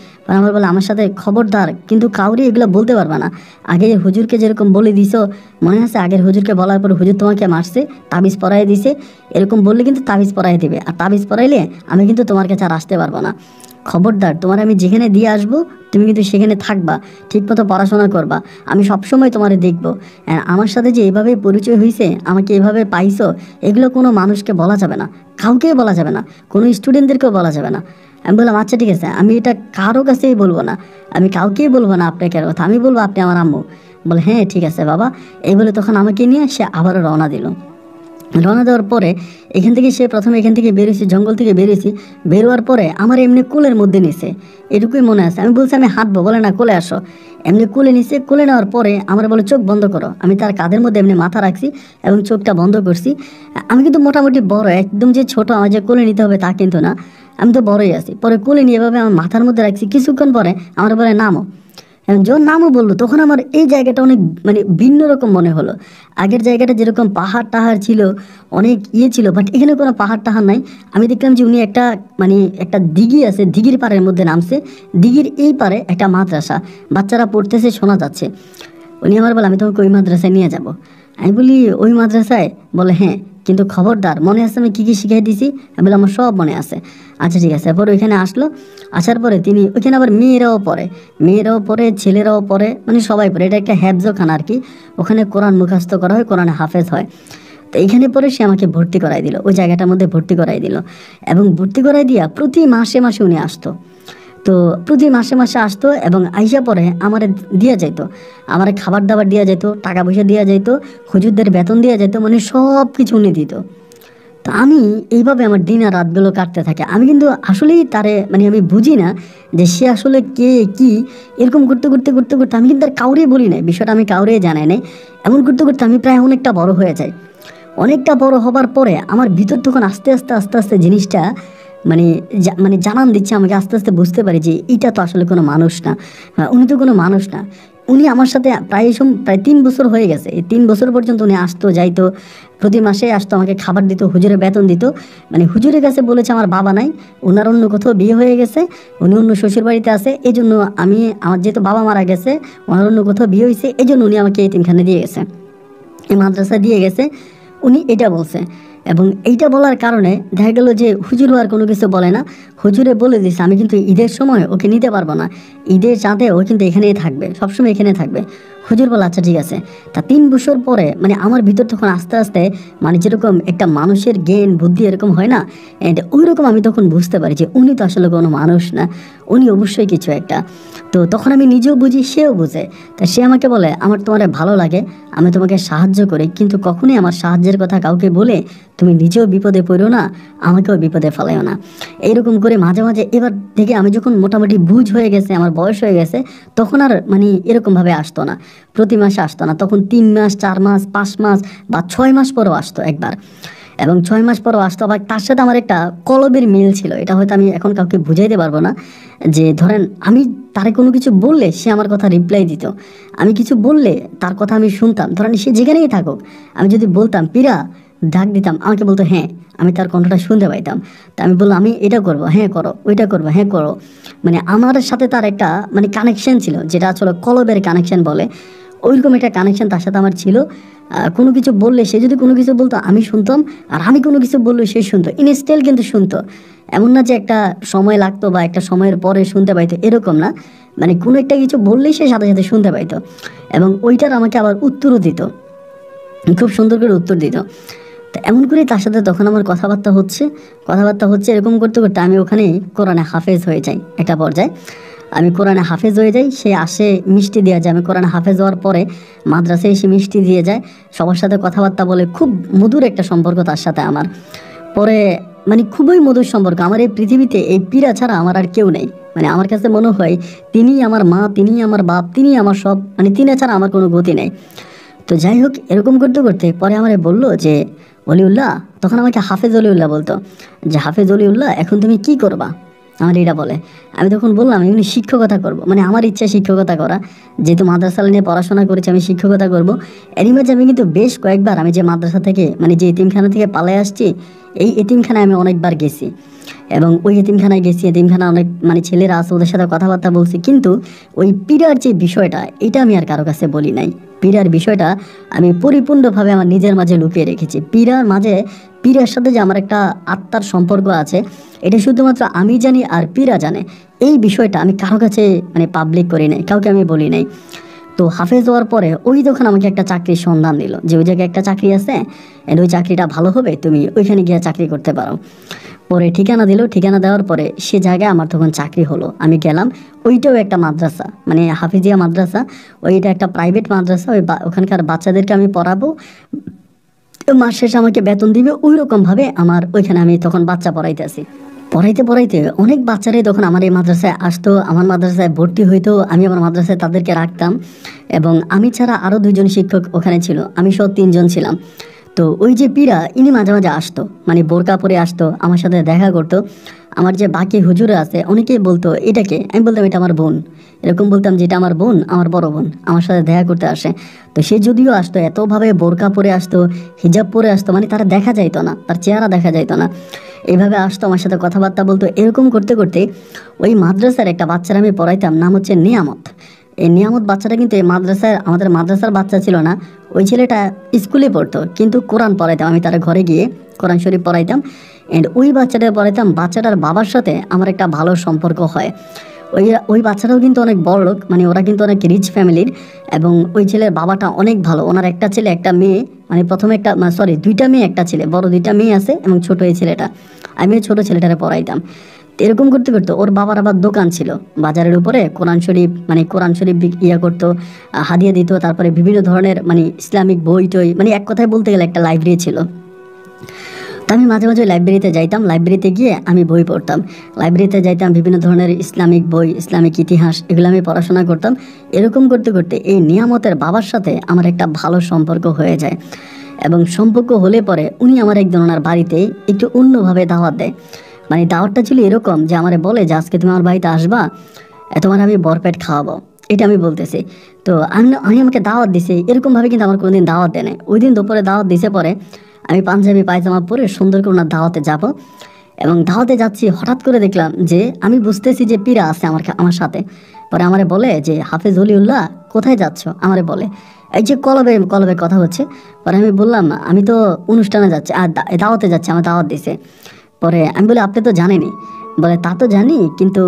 আমার বলে আমার সাথে খবরদার কিন্তু কাউরি এগুলো বলতে পারবা না। আগে হুজুরকে যেরকম বলে দিছো মনে আছে, আগের হুজুরকে বলার পর হুজুর তোমাকে মারছে, তাবিজ পরাই দিছে, এরকম বললে কিন্তু তাবিজ পরাই দেবে, আর তাবিজ পরাইলে আমি কিন্তু তোমার কাছে আর আসতে পারবো না। খবরদার, তোমার আমি যেখানে দিয়ে আসবো তুমি কিন্তু সেখানে থাকবা, ঠিকমতো পড়াশোনা করবা, আমি সবসময় তোমারে দেখবো। আমার সাথে যে এভাবে পরিচয় হয়েছে, আমাকে এভাবে পাইছো, এগুলো কোনো মানুষকে বলা যাবে না, কাউকেই বলা যাবে না, কোনো স্টুডেন্টদেরকেও বলা যাবে না। আমি বললাম আচ্ছা ঠিক আছে, আমি এটা কারো কাছেই বলবো না, আমি কাউকেই বলবো না আপনাকে কথা, আমি বলবো আপনি আমার আম্মু। বলে হ্যাঁ ঠিক আছে বাবা। এই বলে তখন আমাকে নিয়ে সে আবারও রওনা দিল। রওনা দেওয়ার পরে এখান থেকে সে প্রথমে এখান থেকে বেরিয়েছি, জঙ্গল থেকে বেরিয়েছি। বেরোয়ার পরে আমার এমনি কোলের মধ্যে নিছে, এটুকুই মনে আছে। আমি বলছি আমি হাঁটবো, বলে না কোলে আসো। এমনি কোলে নিছে, কোলে নেওয়ার পরে আমার বলে চোখ বন্ধ করো। আমি তার কাঁধের মধ্যে এমনি মাথা রাখছি এবং চোখটা বন্ধ করছি। আমি কিন্তু মোটামুটি বড়, একদম যে ছোট আমার যে কোলে নিতে হবে তা কিন্তু না, আমি তো বড়ই আছি। পরে কোলে নিয়ে এভাবে আমার মাথার মধ্যে রাখছি, কিছুক্ষণ পরে আমার বলে নামো। যখন নামও বললো তখন আমার এই জায়গাটা অনেক মানে ভিন্ন রকম মনে হলো। আগের জায়গাটা যেরকম পাহাড় টাহাড় ছিল, অনেক ছিল, বাট এখানে কোনো পাহাড় টাহাড় নাই। আমি দেখলাম যে উনি একটা মানে একটা দিঘি আছে, দিঘির পাড়ের মধ্যে নামছে। দিঘির এই পারে একটা মাদ্রাসা, বাচ্চারা পড়তেছে শোনা যাচ্ছে। উনি আমার বলে আমি তোমাকে ওই মাদ্রাসায় নিয়ে যাব। আমি বলি ওই মাদ্রাসায়? বলে হ্যাঁ, কিন্তু খবরদার মনে আছে আমি কী কী শিখাই দিছি? আমি বলে আমার সব মনে আছে। আচ্ছা ঠিক আছে। এরপর ওইখানে আসলো, আসার পরে তিনি ওইখানে আবার মেয়েরাও পড়ে, ছেলেরাও পড়ে, মানে সবাই পড়ে। এটা একটা হ্যাফজখানা আর কি। ওখানে কোরআন মুখস্থ করা হয়, কোরআনে হাফেজ হয়। তো এইখানে পরে সে আমাকে ভর্তি করাই দিল, ওই জায়গাটার মধ্যে ভর্তি করাই দিল। এবং ভর্তি করাই দিয়া প্রতি মাসে মাসে উনি আসতো। তো প্রতি মাসে মাসে আসতো এবং আইসা পরে আমারে দিয়া যাইত, আমার খাবার দাবার দেওয়া যেত, টাকা পয়সা দেওয়া যেত, হুজুরদের বেতন দেওয়া যেত, মানে সব কিছু উনি দিত। তো আমি এইভাবে আমার দিন আর রাতগুলো কাটতে থাকে। আমি কিন্তু আসলেই তারে মানে আমি বুঝি না যে সে আসলে কে কি। এরকম করতে করতে করতে করতে আমি কিন্তু আর কাউরে বলি নাই বিষয়টা, আমি কাউরে জানাই নাই। এমন করতে করতে আমি প্রায় অনেকটা বড় হয়ে যাই। অনেকটা বড় হবার পরে আমার ভিতর তখন আস্তে আস্তে আস্তে আস্তে জিনিসটা মানে মানে জানান দিচ্ছে আমাকে। আস্তে আস্তে বুঝতে পারি যে এটা তো আসলে কোনো মানুষ না, উনি তো কোনো মানুষ না। উনি আমার সাথে প্রায় 3 বছর হয়ে গেছে। এই 3 বছর পর্যন্ত উনি আসতো যাইতো, প্রতি মাসে আসতো, আমাকে খাবার দিত, হুজুরের বেতন দিত। মানে হুজুরের কাছে বলেছে আমার বাবা নাই, ওনার অন্য কোথাও বিয়ে হয়ে গেছে, উনি অন্য শ্বশুর বাড়িতে আছে, এই জন্য আমার যেহেতু বাবা মারা গেছে, ওনার অন্য কোথাও বিয়ে হয়েছে, এই জন্য উনি আমাকে এতিমখানে দিয়ে গেছে, এই মাদ্রাসা দিয়ে গেছে, উনি এটা বলছে। এবং এইটা বলার কারণে দেখা গেল যে হুজুরও আর কোনো কিছু বলে না। হুজুরে বলে দিছে আমি কিন্তু ঈদের সময় ওকে নিতে পারবো না, ঈদের চাঁদে ও কিন্তু এখানেই থাকবে, সবসময় এখানে থাকবে। হুজুর বলে আচ্ছা ঠিক আছে। তা 3 বছর পরে মানে আমার ভিতর তখন আস্তে আস্তে মানে যেরকম একটা মানুষের জ্ঞান বুদ্ধি এরকম হয় না, ওই রকম আমি তখন বুঝতে পারি যে উনি তো আসলে কোনো মানুষ না, উনি অবশ্যই কিছু একটা। তো তখন আমি নিজেও বুঝি, সেও বুঝে। তা সে আমাকে বলে আমার তোমার ভালো লাগে, আমি তোমাকে সাহায্য করি, কিন্তু কখনোই আমার সাহায্যের কথা কাউকে বলে তুমি নিজেও বিপদে পড়ো না, আমাকেও বিপদে ফেলাইও না। এইরকম করে মাঝে মাঝে এবার থেকে আমি যখন মোটামুটি বুঝ হয়ে গেছে, আমার বয়স হয়ে গেছে, তখন আর মানে এরকমভাবে আসতো না, প্রতি মাসে আসতো না। তখন 3 মাস, 4 মাস, 5 মাস বা 6 মাস পরেও আসতো একবার। এবং 6 মাস পরেও আসতো। আবার তার সাথে আমার একটা কলবের মিল ছিল, এটা হয়তো আমি এখন কাউকে বুঝাইতে পারবো না। যে ধরেন আমি তারে কোনো কিছু বললে সে আমার কথা রিপ্লাই দিত, আমি কিছু বললে তার কথা আমি শুনতাম। ধরেন সে যেখানেই থাকুক, আমি যদি বলতাম পীরা, ডাক দিতাম, আমাকে বলতো হ্যাঁ, আমি তার কণ্ঠটা শুনতে পাইতাম। তা আমি বললাম আমি এটা করবো, হ্যাঁ করো, ওইটা করবো, হ্যাঁ করো। মানে আমার সাথে তার একটা মানে কানেকশন ছিল, যেটা আসলে কলবের কানেকশন বলে, ওইরকম একটা কানেকশন তার সাথে আমার ছিল। কোনো কিছু বললে, সে যদি কোনো কিছু বলতো আমি শুনতাম, আর আমি কোনো কিছু বললে সে শুনতো, ইনস্টেল কিন্তু শুনতো। এমন না যে একটা সময় লাগতো বা একটা সময়ের পরে শুনতে পাইতো, এরকম না। মানে কোনো একটা কিছু বললেই সে সাথে সাথে শুনতে পাইতো, এবং ওইটার আমাকে আবার উত্তরও দিত, খুব সুন্দর করে উত্তর দিত। তো এমন করেই তার সাথে তখন আমার কথাবার্তা হচ্ছে। এরকম করতে করতে আমি ওখানে কোরআনে হাফেজ হয়ে যাই। একটা পর্যায়ে আমি কোরআনে হাফেজ হয়ে যাই, সে আসে মিষ্টি দেওয়া যায়। আমি কোরআনে হাফেজ হওয়ার পরে মাদ্রাসায় এসে মিষ্টি দিয়ে যায়, সবার সাথে কথাবার্তা বলে, খুব মধুর একটা সম্পর্ক তার সাথে আমার। পরে মানে খুবই মধুর সম্পর্ক। আমার এই পৃথিবীতে এই পীরা ছাড়া আমার আর কেউ নেই। মানে আমার কাছে মনে হয় তিনিই আমার মা, তিনিই আমার বাপ, তিনিই আমার সব, মানে তিনি ছাড়া আমার কোনো গতি নেই। তো যাই হোক, এরকম করতে করতে পরে আমারে বললো যে অলিউল্লাহ, তখন আমাকে হাফেজ অলিউল্লাহ বলতো, যে হাফেজ অলিউল্লাহ এখন তুমি কি করবা, আমার এটা বলে। আমি তখন বললাম আমি শিক্ষকতা করব, মানে আমার ইচ্ছা শিক্ষকতা করা, যেহেতু মাদ্রাসা নিয়ে পড়াশোনা করেছি, আমি শিক্ষকতা করব। এরই মাঝে আমি কিন্তু বেশ কয়েকবার আমি যে মাদ্রাসা থেকে মানে যে এতিমখানা থেকে পালাই আসছি, এই এতিমখানায় আমি অনেকবার গেছি। এবং ওই এতিমখানায় গেছি, এতিমখানা অনেক মানে ছেলেরা আছে, ওদের সাথে কথাবার্তা বলছি। কিন্তু ওই পীড়ার যে বিষয়টা, এটা আমি আর কারো কাছে বলি নাই। পীড়ার বিষয়টা আমি পরিপূর্ণভাবে আমার নিজের মাঝে লুকিয়ে রেখেছি। পীড়ার সাথে যে আমার একটা আত্মার সম্পর্ক আছে, এটা শুধুমাত্র আমি জানি আর পীড়া জানে। এই বিষয়টা আমি কারো কাছে মানে পাবলিক করি নাই, কাউকে আমি বলি নাই। তো হাফেজ হওয়ার পরে ওই যখন আমাকে একটা চাকরির সন্ধান দিল, যে ওই জায়গায় একটা চাকরি আছে, ওই চাকরিটা ভালো হবে, তুমি ওইখানে গিয়ে চাকরি করতে পারো। পরে ঠিকানা দিল, ঠিকানা দেওয়ার পরে সে জায়গায় আমার তখন চাকরি হলো। আমি গেলাম, ওইটাও একটা মাদ্রাসা, মানে হাফিজিয়া মাদ্রাসা, ওইটা একটা প্রাইভেট মাদ্রাসা। ওখানকার বাচ্চাদেরকে আমি পড়াবো, মাস শেষে আমাকে বেতন দিবে, ওই রকমভাবে আমার ওইখানে আমি তখন বাচ্চা পড়াইতেছি। পড়াইতে পড়াইতে অনেক বাচ্চারাই তখন আমার এই মাদ্রাসায় আসতো, আমার মাদ্রাসায় ভর্তি হইতো, আমি আমার মাদ্রাসায় তাদেরকে রাখতাম। এবং আমি ছাড়া আরও 2 জন শিক্ষক ওখানে ছিল, আমি সহ 3 জন ছিলাম। তো ওই যে পীরা ইনি মাঝে মাঝে আসতো, মানে বোরকা পরে আসতো, আমার সাথে দেখা করতো। আমার যে বাকি হুজুরা আছে অনেকেই বলতো এটাকে, আমি বলতাম এটা আমার বোন, এরকম বলতাম যে এটা আমার বোন, আমার বড় বোন আমার সাথে দেখা করতে আসে। তো সে যদিও আসতো এতভাবে বোরকা পরে আসতো, হিজাব পরে আসতো, মানে তারা দেখা যাইতো না, তার চেহারা দেখা যাইতো না, এইভাবে আসতো আমার সাথে কথাবার্তা বলতো। এরকম করতে করতে ওই মাদ্রাসার একটা বাচ্চারা আমি পড়াইতাম, নাম হচ্ছে নিয়ামত। এই নিয়ামত বাচ্চাটা কিন্তু এই মাদ্রাসার, আমাদের মাদ্রাসার বাচ্চা ছিল না, ওই ছেলেটা স্কুলে পড়তো, কিন্তু কোরআন পড়াইতাম আমি তার ঘরে গিয়ে, কোরআন শরীফ পড়াইতাম। অ্যান্ড ওই বাচ্চাটা পড়াইতাম, বাচ্চাটার বাবার সাথে আমার একটা ভালো সম্পর্ক হয়। ওই ওই বাচ্চাটাও কিন্তু অনেক বড় লোক, মানে ওরা কিন্তু অনেক রিচ ফ্যামিলির, এবং ওই ছেলের বাবাটা অনেক ভালো। ওনার একটা ছেলে একটা মেয়ে, মানে প্রথমে একটা সরি দুইটা মেয়ে একটা ছেলে, বড় দুইটা মেয়ে আছে এবং ছোট এই ছেলেটা। আমি ওই ছোটো ছেলেটারে পড়াইতাম। এরকম করতে করতে ওর বাবার আবার দোকান ছিল বাজারের উপরে, কোরআন শরীফ, মানে কোরআন শরীফ ইয়া করতো, হাদিয়া দিত, তারপরে বিভিন্ন ধরনের মানে ইসলামিক বই টই, মানে এক কথায় বলতে গেলে একটা লাইব্রেরি ছিল। তো আমি মাঝে মাঝে লাইব্রেরিতে যাইতাম, লাইব্রেরিতে গিয়ে আমি বই পড়তাম, লাইব্রেরিতে যাইতাম, বিভিন্ন ধরনের ইসলামিক বই, ইসলামিক ইতিহাস এগুলো আমি পড়াশোনা করতাম। এরকম করতে করতে এই নিয়ামতের বাবার সাথে আমার একটা ভালো সম্পর্ক হয়ে যায়, এবং সম্পর্ক হলে পরে উনি আমার একদিন ওনার বাড়িতে একটু অন্যভাবে দাওয়াত দেয়। মানে দাওয়াতটা ছিল এরকম যে আমারে বলে যে আজকে তুমি আমার বাড়িতে আসবা, তোমার আমি বরপেট খাওয়াবো, এটা আমি বলতেছি। তো আমি আমাকে দাওয়াত দিছে, এরকমভাবে কিন্তু আমার কোনোদিন দাওয়াত দেয় নাই। ওই দিন দুপুরে দাওয়াত দিছে, পরে আমি পাঞ্জাবি পায়জামা পরে সুন্দর করে ওনার দাওয়াতে যাব, এবং দাওয়াতে যাচ্ছি, হঠাৎ করে দেখলাম যে আমি বুঝতেছি যে পীরা আছে আমার সাথে। পরে আমারে বলে যে হাফেজ অলিউল্লাহ কোথায় যাচ্ছ, আমারে বলে এই যে কলবে কলবে কথা হচ্ছে। পরে আমি বললাম আমি তো অনুষ্ঠানে যাচ্ছি, আর দাওয়াতে যাচ্ছি, আমার দাওয়াত দিছে। পরে আমি বলি আপনি তো জানেনি, বলে তা তো জানি, কিন্তু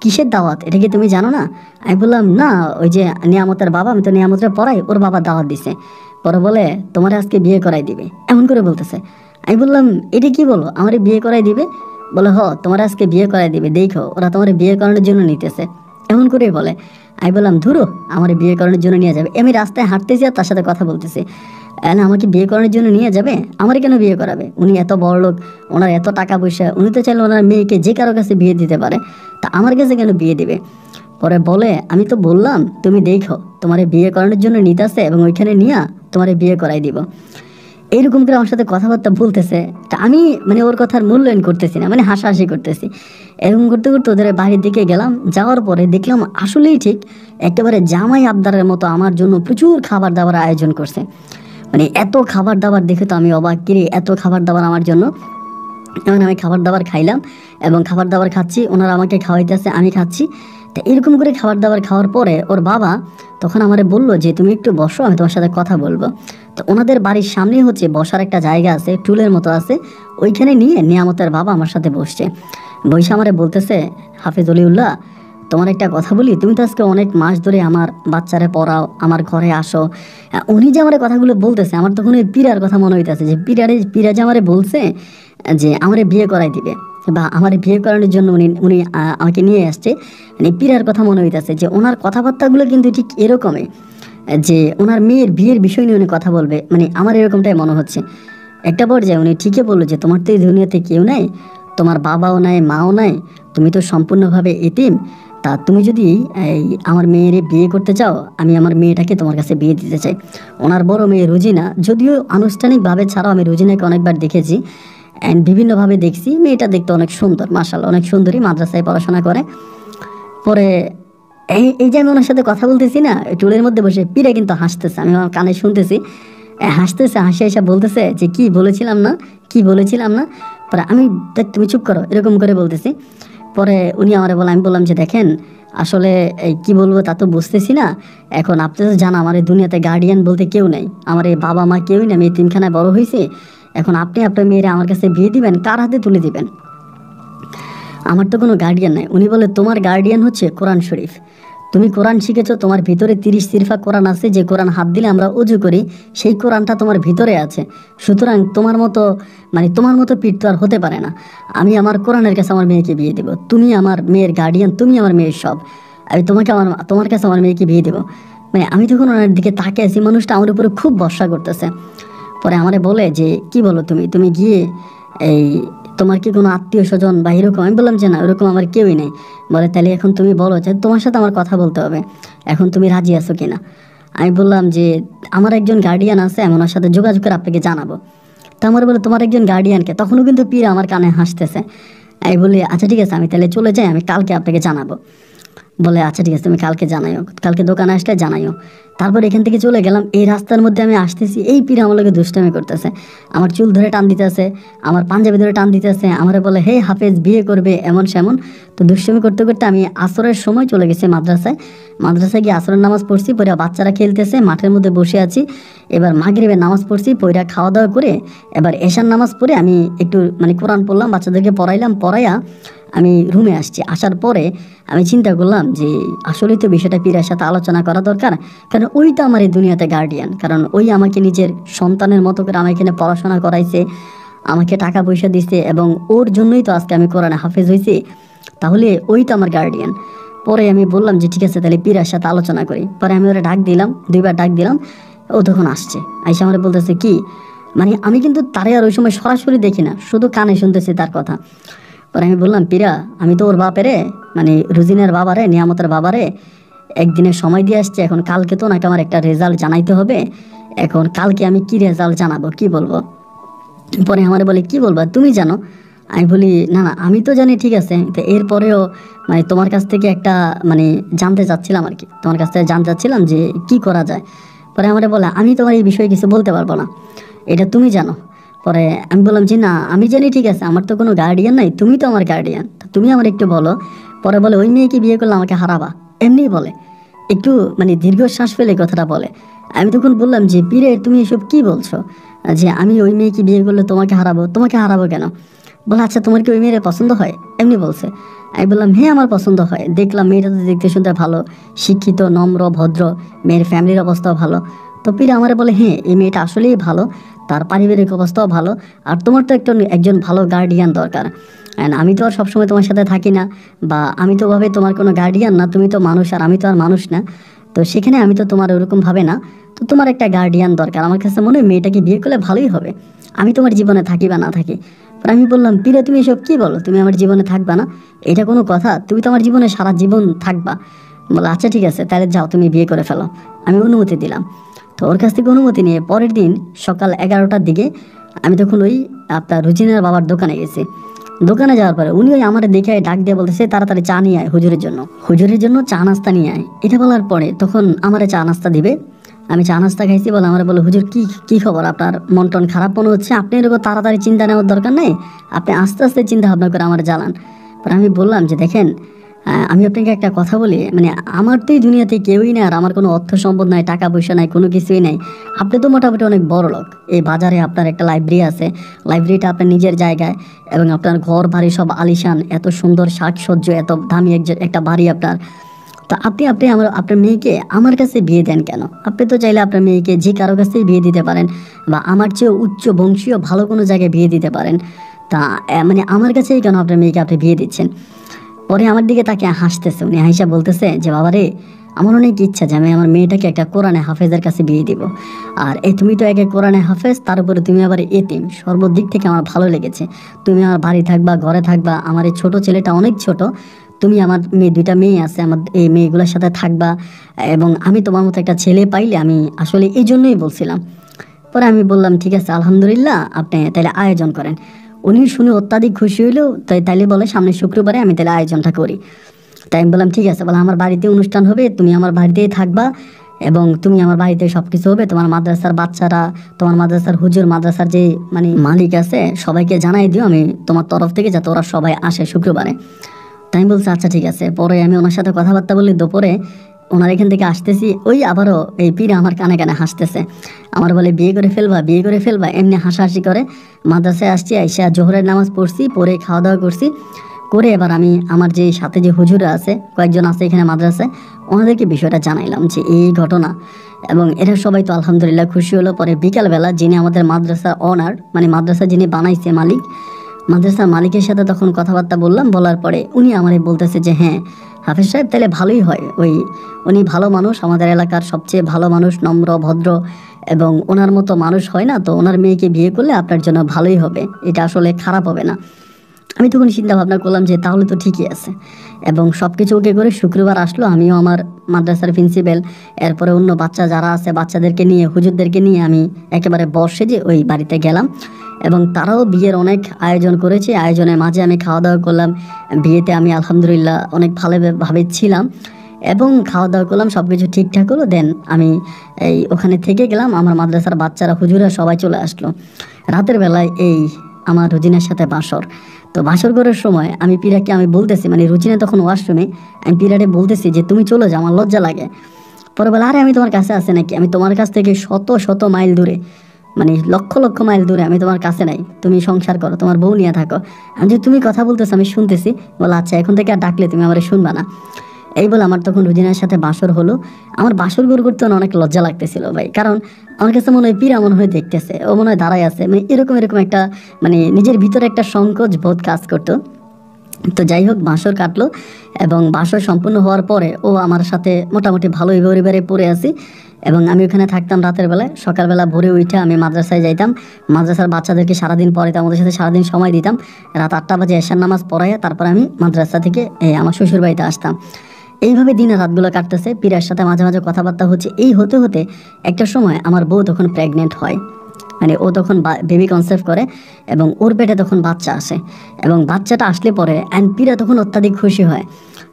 কিসের দাওয়াত এটা কি তুমি জানো না? আমি বললাম না, ওই যে নিয়ামতের বাবা, আমি তো নিয়ামতের পড়াই, ওর বাবা দাওয়াত দিছে। পরে বলে তোমার আজকে বিয়ে করাই দিবে, এমন করে বলতেছে। আমি বললাম এটা কি বলো, আমারে বিয়ে করাই দিবে? বলে তোমার আজকে বিয়ে করাই দিবে, দেখো ওরা তোমার বিয়ে করানোর জন্য নিতেছে, এমন করেই বলে। আমি বললাম ধুরো, আমার বিয়ে করানোর জন্য নিয়ে যাবে? আমি রাস্তায় হাঁটতেছি আর তার সাথে কথা বলতেছি, না আমাকে বিয়ে করানোর জন্য নিয়ে যাবে? আমার কেন বিয়ে করাবে? উনি এত বড় লোক, ওনার এত টাকা পয়সা, উনি তো চাইলে ওনার মেয়েকে যে কারো কাছে বিয়ে দিতে পারে, তা আমার কাছে কেন বিয়ে দিবে? পরে বলে আমি তো বললাম তুমি দেখো তোমার বিয়ে করানোর জন্য নিতেছে, এবং ওইখানে নিয়ে তোমার বিয়ে করাই দিব। এইরকম করে আমার সাথে কথাবার্তা বলতেছে, তা আমি মানে ওর কথার মূল্যায়ন করতেছি না, মানে হাসাহাসি করতেছি। এরকম করতে করতে ওদের বাড়ির দিকে গেলাম, যাওয়ার পরে দেখলাম আসলেই ঠিক একেবারে জামাই আবদারের মতো আমার জন্য প্রচুর খাবার দাবার আয়োজন করছে। মানে এত খাবার দাবার দেখে তো আমি অবাক, কিরে এত খাবার দাবার আমার জন্য। এমন আমি খাবার দাবার খাইলাম, এবং খাবার দাবার খাচ্ছি, ওনারা আমাকে খাওয়াইতেছে, আমি খাচ্ছি। তো এরকম করে খাবার দাবার খাওয়ার পরে ওর বাবা তখন আমারে বললো যে তুমি একটু বসো, আমি তোমার সাথে কথা বলবো। তো ওনাদের বাড়ির সামনে হচ্ছে বসার একটা জায়গা আছে, টুলের মতো আছে, ওইখানে নিয়ে নিয়ামতের বাবা আমার সাথে বসছে। বৈশা আমারে বলতেছে হাফেজ অলিউল্লাহ তোমার একটা কথা বলি, তুমি তো আজকে অনেক মাস ধরে আমার বাচ্চারে পড়াও, আমার ঘরে আসো। উনি যে আমার কথাগুলো বলতেছে, আমার তখন ওই পীরার কথা মনে হইতেছে যে পীরা যে আমারে বলছে যে আমারে বিয়ে করাই দিবে, বা আমার বিয়ে করানোর জন্য উনি উনি আমাকে নিয়ে আসছে, মানে পীরার কথা মনে হইতেছে। যে ওনার কথাবার্তাগুলো কিন্তু ঠিক এরকমই, যে ওনার মেয়ের বিয়ের বিষয় নিয়ে উনি কথা বলবে, মানে আমার এরকমটাই মনে হচ্ছে। একটা পর্যায়ে উনি ঠিকই বললো যে তোমার তো এই দুনিয়াতে কেউ নাই, তোমার বাবাও নাই, মাও নাই, তুমি তো সম্পূর্ণভাবে এতিম। তা তুমি যদি এই আমার মেয়ের বিয়ে করতে চাও, আমি আমার মেয়েটাকে তোমার কাছে বিয়ে দিতে চাই। ওনার বড় মেয়ে রুজিনা, যদিও আনুষ্ঠানিকভাবে ছাড়াও আমি রুজিনাকে অনেকবার দেখেছি, অ্যান্ড বিভিন্নভাবে দেখছি, মেয়েটা দেখতে অনেক সুন্দর, মাশাআল্লাহ অনেক সুন্দরী, মাদ্রাসায় পড়াশোনা করে। পরে এই যে আমি ওনার সাথে কথা বলতেছি না, টুলের মধ্যে বসে, পীরা কিন্তু হাসতেছে, আমি আমার কানে শুনতেছি, হাসতেছে, হাসি হাসা বলতেছে যে কি বলেছিলাম না, কি বলেছিলাম না। পরে আমি তুমি চুপ করো এরকম করে বলতেছি। পরে উনি আমারে বলে, আমি বললাম যে দেখেন আসলে কি বলবো তা তো বুঝতেছি না, এখন আপনি তো জানা আমার এই দুনিয়াতে গার্ডিয়ান বলতে কেউ নেই, আমার এই বাবা মা কেউই নেই, আমি তিনখানায় বড় হয়েছি, এখন আপনি আপনার মেয়েরা আমার কাছে বিয়ে দিবেন, কার হাতে তুলে দিবেন? আমার তো কোনো গার্ডিয়ান নাই। উনি বলে তোমার গার্ডিয়ান হচ্ছে কোরআন শরীফ, তুমি কোরআন শিখেছো, তোমার ভিতরে 30 সিরফা কোরআন আছে, যে কোরআন হাত দিলে আমরা উজু করি, সেই কোরআনটা তোমার ভিতরে আছে। সুতরাং তোমার মতো পীর তো আর হতে পারে না। আমি আমার কোরআনের কাছে আমার মেয়েকে বিয়ে দেবো, তুমি আমার মেয়ের গার্ডিয়ান, তুমি আমার মেয়ের সব, আমি তোমার কাছে আমার মেয়েকে বিয়ে দেবো। মানে আমি তখন ওনার দিকে তাকিয়ে আছি, মানুষটা আমার উপরে খুব ভরসা করতেছে। পরে আমারে বলে যে কি বলো তুমি গিয়ে এই তোমার কি কোনো আত্মীয় স্বজন বা এরকম? আমি বললাম যে না, ওরকম আমার কেউই নেই। বলে তাহলে এখন তুমি বলো যে তোমার সাথে আমার কথা বলতে হবে, এখন তুমি রাজি আছো কিনা? আমি বললাম যে আমার একজন গার্ডিয়ান আছে, আমি ওনার সাথে যোগাযোগ করে আপনাকে জানাবো। তো আমার বলে তোমার একজন গার্ডিয়ানকে? তখনও কিন্তু পীর আমার কানে হাসতেছে। আমি বলি আচ্ছা ঠিক আছে, আমি তাহলে চলে যাই, আমি কালকে আপনাকে জানাবো। বলে আচ্ছা ঠিক আছে, তুমি কালকে জানাইও, কালকে দোকানে আসলে জানাইও। তারপর এখান থেকে চলে গেলাম। এই রাস্তার মধ্যে আমি আসতেছি, এই পীর আমার লোকে দুষ্টামি করতেছে, আমার চুল ধরে টান দিতেছে, আমার পাঞ্জাবি ধরে টান দিতেছে, আমার বলে হে হাফেজ বিয়ে করবে এমন সেমন। তো দুষ্টামি করতে করতে আমি আসরের সময় চলে গেছি মাদ্রাসায়। মাদ্রাসায় গিয়ে আসরের নামাজ পড়ছি, পরে বাচ্চারা খেলতেছে, মাঠের মধ্যে বসে আছি। এবার মাগরিবের নামাজ পড়ছি, পইরা খাওয়া দাওয়া করে এবার এশার নামাজ পড়ে আমি একটু কোরআন পড়লাম, বাচ্চাদেরকে পড়াইলাম, পড়াইয়া আমি রুমে আসছি। আসার পরে আমি চিন্তা করলাম যে আসলেই তো বিষয়টা পীরের সাথে আলোচনা করা দরকার, কারণ ওই তো আমার এই দুনিয়াতে গার্ডিয়ান, কারণ ওই আমাকে নিজের সন্তানের মতো করে আমার এখানে পড়াশোনা করাইছে, আমাকে টাকা পয়সা দিছে, এবং ওর জন্যই তো আজকে আমি কোরআনে হাফেজ হয়েছি। তাহলে ওই তো আমার গার্ডিয়ান। পরে আমি বললাম যে ঠিক আছে, তাহলে পীরের সাথে আলোচনা করি। পরে আমি ওরা ডাক দিলাম, 2বার ডাক দিলাম, ও তখন আসছে। আইসা আমার বলতেছে কি, আমি কিন্তু তারে আর ওই সময় সরাসরি দেখি না, শুধু কানে শুনতেছি তার কথা। পরে আমি বললাম পীরা, আমি তো ওর বাপেরে রুজিনের বাবারে, নিয়ামতের বাবারে একদিনের সময় দিয়ে আসছি, এখন কালকে তো ওনাকে আমার একটা রেজাল্ট জানাইতে হবে, এখন কালকে আমি কি রেজাল্ট জানাবো, কি বলবো? পরে আমার বলে কি বলবা, তুমি জানো? আমি বলি না না, আমি তো জানি, ঠিক আছে, তো এরপরেও তোমার কাছ থেকে একটা জানতে চাচ্ছিলাম আর কি, তোমার কাছ থেকে জানতে চাচ্ছিলাম যে কি করা যায়। পরে আমার বলে আমি তোমার এই বিষয়ে কিছু বলতে পারবো না, এটা তুমি জানো। পরে আমি বললাম যে না আমি জানি, ঠিক আছে, আমার তো কোনো গার্ডিয়ান নাই, তুমি তো আমার গার্ডিয়ান, তুমি আমার একটু বলো। পরে বলে ওই মেয়েকে বিয়ে করলে আমাকে হারাবা, এমনি বলে, একটু দীর্ঘশ্বাস ফেলে কথাটা বলে। আমি তখন বললাম যে পীরে তুমি এসব কি বলছো, যে আমি ওই মেয়েকে বিয়ে করলে তোমাকে হারাবো? তোমাকে হারাবো কেন? বলে আচ্ছা তোমার কি ওই মেয়ের পছন্দ হয়? এমনি বলছে। আমি বললাম হ্যাঁ আমার পছন্দ হয়, দেখলাম মেয়েটা তো দেখতে শুনতে ভালো, শিক্ষিত, নম্র, ভদ্র, মেয়ের ফ্যামিলির অবস্থাও ভালো। তো পীর আমার বলে হ্যাঁ এই মেয়েটা আসলেই ভালো, তার পারিবারিক অবস্থাও ভালো, আর তোমার তো একজন ভালো গার্ডিয়ান দরকার। অ্যান্ড আমি তো আর সবসময় তোমার সাথে থাকি না, বা আমি তো ভাবে তোমার কোনো গার্ডিয়ান না, তুমি তো মানুষ আর আমি তো আর মানুষ না, তো সেখানে আমি তো তোমার ওরকম ভাবে না, তো তোমার একটা গার্ডিয়ান দরকার। আমার কাছে মনে হয় মেয়েটাকে বিয়ে করলে ভালোই হবে, আমি তোমার জীবনে থাকি বা না থাকি। পরে আমি বললাম পীরে তুমি এসব কি বলো, তুমি আমার জীবনে থাকবা না, এটা কোনো কথা? তুমি তো আমার জীবনে সারা জীবন থাকবা। বলে আচ্ছা ঠিক আছে, তাহলে যাও তুমি বিয়ে করে ফেলো, আমি অনুমতি দিলাম। তো ওর কাছ থেকে অনুমতি নিয়ে পরের দিন সকাল 11টার দিকে আমি তখন ওই আপনার রুজিনার বাবার দোকানে গেছি। দোকানে যাওয়ার পরে উনি ওই আমার দেখে ডাক দিয়ে বলতেছে তাড়াতাড়ি চা নিয়ে আয়, হুজুরের জন্য চা নাস্তা নিয়ে আয়। এটা বলার পরে তখন আমারে চা নাস্তা দিবে, আমি চা নাস্তা খাইছি। বলে আমার বলে হুজুর কি কি খবর, আপনার মন টন খারাপ মনে হচ্ছে, আপনি এরকম তাড়াতাড়ি চিন্তা নেওয়ার দরকার নেই, আপনি আস্তে আস্তে চিন্তা ভাবনা করে আমার জ্বালান। পরে আমি বললাম যে দেখেন আমি আপনাকে একটা কথা বলি, আমার তো এই দুনিয়াতে কেউই নাই, আর আমার কোনো অর্থ সম্পদ নাই, টাকা পয়সা নাই, কোনো কিছুই নাই। আপনি তো মোটামুটি অনেক বড় লোক, এই বাজারে আপনার একটা লাইব্রেরি আছে, লাইব্রেরিটা আপনার নিজের জায়গায়, এবং আপনার ঘর বাড়ি সব আলিশান, এত সুন্দর সাজসজ্জ, এত দামি একটা বাড়ি আপনার। তো আপনি আপনার মেয়েকে আমার কাছে বিয়ে দেন কেন? আপনি তো চাইলে আপনার মেয়েকে যে কারো কাছেই বিয়ে দিতে পারেন, বা আমার চেয়ে উচ্চ বংশীয় ভালো কোনো জায়গায় বিয়ে দিতে পারেন। তা আমার কাছেই কেন আপনার মেয়েকে আপনি বিয়ে দিচ্ছেন? পরে আমার দিকে তাকে হাসতেছে, উনি হাসা বলতেছে যে বাবা রে, আমার অনেক ইচ্ছা যে আমি আমার মেয়েটাকে একটা কোরআনে হাফেজের কাছে বিয়ে দিব, আর তুমি তো একে কোরআনে হাফেজ, তার উপরে তুমি আবার এতিম, সর্বদিক থেকে আমার ভালো লেগেছে। তুমি আমার বাড়ি থাকবা, ঘরে থাকবা, আমার এই ছোটো ছেলেটা অনেক ছোট, তুমি আমার 2টা মেয়ে আছে, আমার এই মেয়েগুলোর সাথে থাকবা, এবং আমি তোমার মতো একটা ছেলে পাইলে আমি আসলে এই জন্যই বলছিলাম। পরে আমি বললাম ঠিক আছে আলহামদুলিল্লাহ, আপনি তাহলে আয়োজন করেন। উনি শুনে অত্যাধিক খুশি হইলেও তাইলে বলে সামনে শুক্রবারে আমি তাহলে আয়োজনটা করি। তাই আমি বললাম ঠিক আছে, বলে আমার বাড়িতে অনুষ্ঠান হবে, তুমি আমার বাড়িতেই থাকবা, এবং তুমি আমার বাড়িতে সব কিছু হবে, তোমার মাদ্রাসার বাচ্চারা, তোমার মাদ্রাসার হুজুর, মাদ্রাসার যে মালিক আছে সবাইকে জানাই দিও আমি তোমার তরফ থেকে, যাতে ওরা সবাই আসে শুক্রবারে। তাই আমি বলছি আচ্ছা ঠিক আছে। পরে আমি ওনার সাথে কথাবার্তা বলি, দুপুরে ওনার এখান থেকে আসতেছি, ওই আবারও এই পীর আমার কানে কানে হাসতেছে, আমার বলে বিয়ে করে ফেলবা, বিয়ে করে ফেলবা, এমনি হাসাহাসি করে। মাদ্রাসায় আসছি, আইসা জোহরের নামাজ পড়ছি, পরে খাওয়া দাওয়া করছি, করে এবার আমি আমার যে সাথে যে হুজুরা আছে, কয়েকজন আছে এখানে মাদ্রাসায়, ওনাদেরকে বিষয়টা জানাইলাম যে এই ঘটনা, এবং এরা সবাই তো আলহামদুলিল্লাহ খুশি হলো। পরে বিকালবেলা যিনি আমাদের মাদ্রাসার অনার, মাদ্রাসা যিনি বানাইছে মালিক, মাদ্রাসার মালিকের সাথে তখন কথাবার্তা বললাম, বলার পরে উনি আমারে বলতেছে যে হ্যাঁ হাফেজ সাহেব তাহলে ভালোই হয়, উনি ভালো মানুষ, আমাদের এলাকার সবচেয়ে ভালো মানুষ, নম্র ভদ্র, এবং ওনার মতো মানুষ হয় না, তো ওনার মেয়েকে বিয়ে করলে আপনার জন্য ভালোই হবে, এটা আসলে খারাপ হবে না। আমি তখন চিন্তা ভাবনা করলাম যে তাহলে তো ঠিকই আছে, এবং সব কিছু ওকে করে শুক্রবার আসলো। আমিও আমার মাদ্রাসার প্রিন্সিপাল, এরপরে অন্য বাচ্চা যারা আছে বাচ্চাদেরকে নিয়ে, হুজুরদেরকে নিয়ে আমি একেবারে বর্ষে যে ওই বাড়িতে গেলাম, এবং তারাও বিয়ের অনেক আয়োজন করেছে। আয়োজনের মাঝে আমি খাওয়া দাওয়া করলাম। বিয়েতে আমি আলহামদুলিল্লাহ অনেক ভালোভাবে ছিলাম এবং খাওয়া দাওয়া করলাম, সব কিছু ঠিকঠাক হলো। দেন আমি এই ওখানে থেকে গেলাম। আমার মাদ্রাসার বাচ্চারা, হুজুরা সবাই চলে আসলো। রাতের বেলায় এই আমার রুজিনার সাথে বাসর। তো বাসর করার সময় আমি পিরাকে আমি বলতেছি, মানে রুজিনা তখন ওয়াশরুমে, আমি পিরারে বলতেছি যে তুমি চলে যাও, আমার লজ্জা লাগে। পরে বলে আরে আমি তোমার কাছে আছে নাকি, আমি তোমার কাছ থেকে শত শত মাইল দূরে, মানে লক্ষ লক্ষ মাইল দূরে, আমি তোমার কাছে নাই, তুমি সংসার করো, তোমার বউ নিয়ে থাকো। আমি যে তুমি কথা বলতেছো আমি শুনতেছি। বলে আচ্ছা এখন থেকে আর ডাকলে তুমি আমার শুনবা না। এই বলে আমার তখন রুজিনার সাথে বাসর হলো। আমার বাসর ঘর করতে অনেক লজ্জা লাগতেছিল ভাই, কারণ আমার কাছে মনে হয় পীরা মনে হয় দেখতেছে, ও মনে হয় দাঁড়ায় আছে, মানে এরকম এরকম একটা মানে নিজের ভিতরে একটা সংকোচ বোধ কাজ করতো। তো যাই হোক বাসর কাটলো, এবং বাসর সম্পূর্ণ হওয়ার পরে ও আমার সাথে মোটামুটি ভালোই পরিবারে পড়ে আসি, এবং আমি ওখানে থাকতাম রাতের বেলায়। সকালবেলা ভোরে উঠে আমি মাদ্রাসায় যাইতাম, মাদ্রাসার বাচ্চাদেরকে সারাদিন পড়াইতাম, ওদের সাথে সারাদিন সময় দিতাম। রাত 8টা বাজে এশার নামাজ পড়াইয়া তারপর আমি মাদ্রাসা থেকে আমার শ্বশুর বাড়িতে আসতাম। এইভাবে দিনের রাতগুলো কাটতেছে, পীরের সাথে মাঝে মাঝে কথাবার্তা হচ্ছে। এই হতে হতে একটা সময় আমার বউ তখন প্রেগনেন্ট হয়, মানে ও তখন বেবি কনসেপ্ট করে, এবং ওর পেটে তখন বাচ্চা আসে। এবং বাচ্চাটা আসলে পরে পীরা তখন অত্যাধিক খুশি হয়।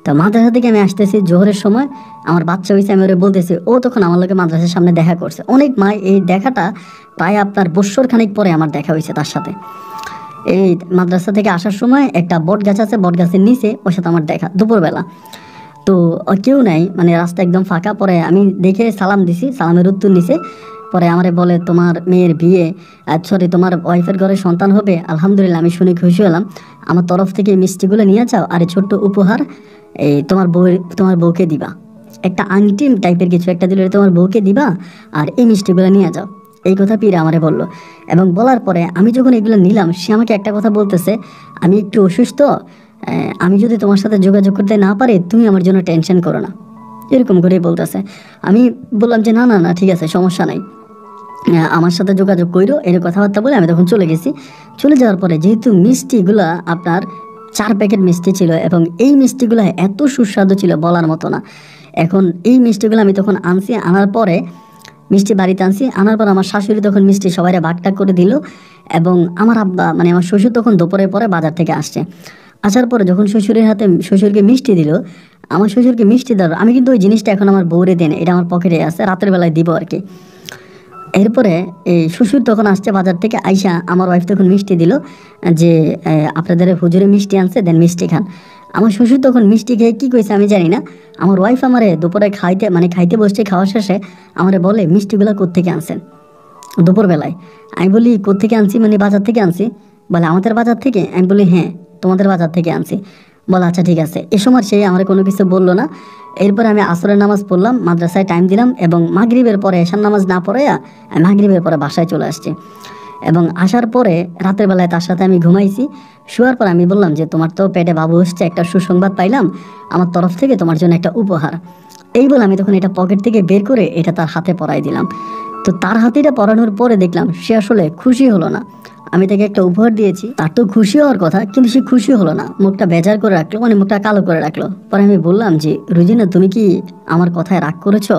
তো মাদ্রাসা থেকে আমি আসতেছি জোহরের সময়, আমার বাচ্চা হয়েছে, আমি ওরে বলতেছি। ও তখন আমার লোকে মাদ্রাসার সামনে দেখা করছে অনেক। এই দেখাটা প্রায় আপনার বৎসর খানিক পরে আমার দেখা হয়েছে তার সাথে। এই মাদ্রাসা থেকে আসার সময় একটা বট গাছ আছে, বট গাছের নিচে ওর সাথে আমার দেখা দুপুরবেলা। তো কেউ নাই, মানে রাস্তা একদম ফাঁকা। পরে আমি দেখে সালাম দিছি, সালামের উত্তর নিছে। পরে আমারে বলে তোমার মেয়ের বিয়ে, সরি তোমার ওয়াইফের ঘরে সন্তান হবে। আলহামদুলিল্লাহ, আমি শুনে খুশি হলাম। আমার তরফ থেকে এই মিষ্টিগুলো নিয়ে যাও, আর এই ছোট্ট উপহার এই তোমার বউকে দিবা, একটা আংটি টাইপের কিছু একটা দিলে তোমার বউকে দিবা, আর এই মিষ্টিগুলো নিয়ে যাও। এই কথা পীরে আমারে বললো। এবং বলার পরে আমি যখন এগুলো নিলাম, সে আমাকে একটা কথা বলতেছে, আমি একটু অসুস্থ, আমি যদি তোমার সাথে যোগাযোগ করতে না পারি তুমি আমার জন্য টেনশন করো না, এরকম করেই বলতেছে। আমি বললাম যে না না না ঠিক আছে, সমস্যা নাই, আমার সাথে যোগাযোগ করো। এর কথাবার্তা বলে আমি তখন চলে গেছি। চলে যাওয়ার পরে যেহেতু মিষ্টিগুলা আপনার 4 প্যাকেট মিষ্টি ছিল, এবং এই মিষ্টিগুলো এত সুস্বাদু ছিল বলার মতো না। এখন এই মিষ্টিগুলো আমি তখন আনছি, আনার পরে মিষ্টি বাড়িতে আনছি, আনার পর আমার শাশুড়ি তখন মিষ্টি সবাইরে ভাগটাগ করে দিল। এবং আমার আব্বা মানে আমার শ্বশুর তখন দুপুরের পরে বাজার থেকে আসছে। আসার পরে যখন শ্বশুরের হাতে শ্বশুরকে মিষ্টি দিল, আমার শ্বশুরকে মিষ্টি দেওয়ার আমি কিন্তু ওই জিনিসটা এখন আমার বউরে দেন, এটা আমার পকেটে আছে, রাতের বেলায় দিব আর কি। এরপরে এই শ্বশুর তখন আসছে বাজার থেকে, আইসা আমার ওয়াইফ তখন মিষ্টি দিল যে আপনাদের হুজুরে মিষ্টি আনছে, দেন মিষ্টি খান। আমার শ্বশুর তখন মিষ্টি খেয়ে কী কইছে আমি জানি না, আমার ওয়াইফ আমারে দুপুরে খাইতে বসছে, খাওয়া শেষে আমারে বলে মিষ্টিগুলো কোত্থেকে আনছেন দুপুরবেলায়। আমি বলি কোত্থেকে আনছি, মানে বাজার থেকে আনছি। বলে আমাদের বাজার থেকে? আমি বলি হ্যাঁ তোমাদের বাজার থেকে আনছি। বলে আচ্ছা ঠিক আছে। এ সময় সে আমার কোনো কিছু বললো না। এরপরে আমি আসরের নামাজ পড়লাম, মাদ্রাসায় টাইম দিলাম, এবং মাগরিবের পরে এশার নামাজ না পড়াইয়া আমি মাগরিবের পরে বাসায় চলে আসছি। এবং আসার পরে রাতের বেলায় তার সাথে আমি ঘুমাইছি। শোয়ার পর আমি বললাম যে তোমার তো পেটে বাবু হচ্ছে, একটা সুসংবাদ পাইলাম, আমার তরফ থেকে তোমার জন্য একটা উপহার। এই বলে আমি তখন এটা পকেট থেকে বের করে এটা তার হাতে পরাই দিলাম। তো তার হাতে এটা পরানোর পরে দেখলাম সে আসলে খুশি হলো না। আমি তাকে একটা উপহার দিয়েছি, তার তো খুশি হওয়ার কথা, কিন্তু সে খুশি হলো না, মুখটা বেজার করে রাখলো, মানে মুখটা কালো করে রাখলো। পরে আমি বললাম যে রুজিনা তুমি কি আমার কথায় রাগ করেছো,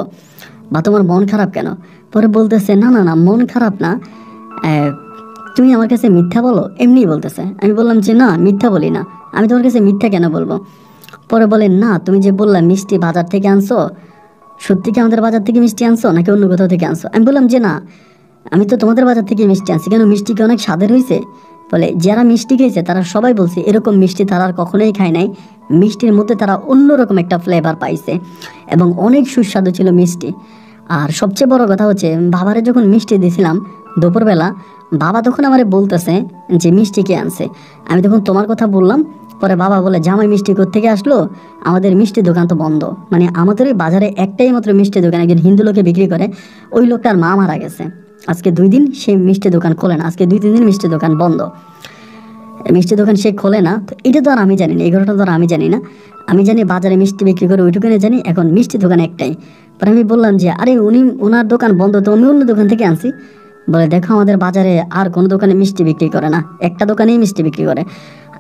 বা তোমার মন খারাপ কেন? পরে বলতেছে না না না মন খারাপ না, তুমি আমার কাছে মিথ্যা বলো এমনিই বলতেছে। আমি বললাম যে না মিথ্যা বলি না, আমি তোমার কাছে মিথ্যা কেন বলবো? পরে বলে না তুমি যে বললা মিষ্টি বাজার থেকে আনছো, সত্যি কি আমাদের বাজার থেকে মিষ্টি আনছো নাকি অন্য কোথাও থেকে আনছো? আমি বললাম যে না আমি তো তোমাদের বাজার থেকে মিষ্টি আনছি। কেন, মিষ্টি কি অনেক স্বাদের হয়েছে? বলে যারা মিষ্টি খেয়েছে তারা সবাই বলছে এরকম মিষ্টি তারা আর কখনোই খায় নাই, মিষ্টির মধ্যে তারা অন্যরকম একটা ফ্লেভার পাইছে এবং অনেক সুস্বাদু ছিল মিষ্টি। আর সবচেয়ে বড় কথা হচ্ছে বাবারে যখন মিষ্টি দিয়েছিলাম দুপুরবেলা, বাবা তখন আমারে বলতেছে যে মিষ্টি কে আনছে। আমি তখন তোমার কথা বললাম। পরে বাবা বলে জামাই মিষ্টি কোত্থেকে আসলো, আমাদের মিষ্টি দোকান তো বন্ধ, মানে আমাদের ওই বাজারে একটাই মাত্র মিষ্টি দোকান, একজন হিন্দু লোকে বিক্রি করে, ওই লোকটার মা মারা গেছে। আজকে 2 দিন সে মিষ্টি দোকান খোলে না, আজকে 2-3 দিন মিষ্টি দোকান বন্ধ, মিষ্টি দোকান সে খোলে না। তো এটা তো আর আমি জানি না, এই ঘটনা তো আর আমি জানি না। আমি জানি বাজারে মিষ্টি বিক্রি করে ওইটুকুনে জানি, এখন মিষ্টি দোকান একটাই। পরে আমি বললাম যে আরে ওনার দোকান বন্ধ, তো আমি অন্য দোকান থেকে আনছি। বলে দেখো আমাদের বাজারে আর কোনো দোকানে মিষ্টি বিক্রি করে না, একটা দোকানেই মিষ্টি বিক্রি করে।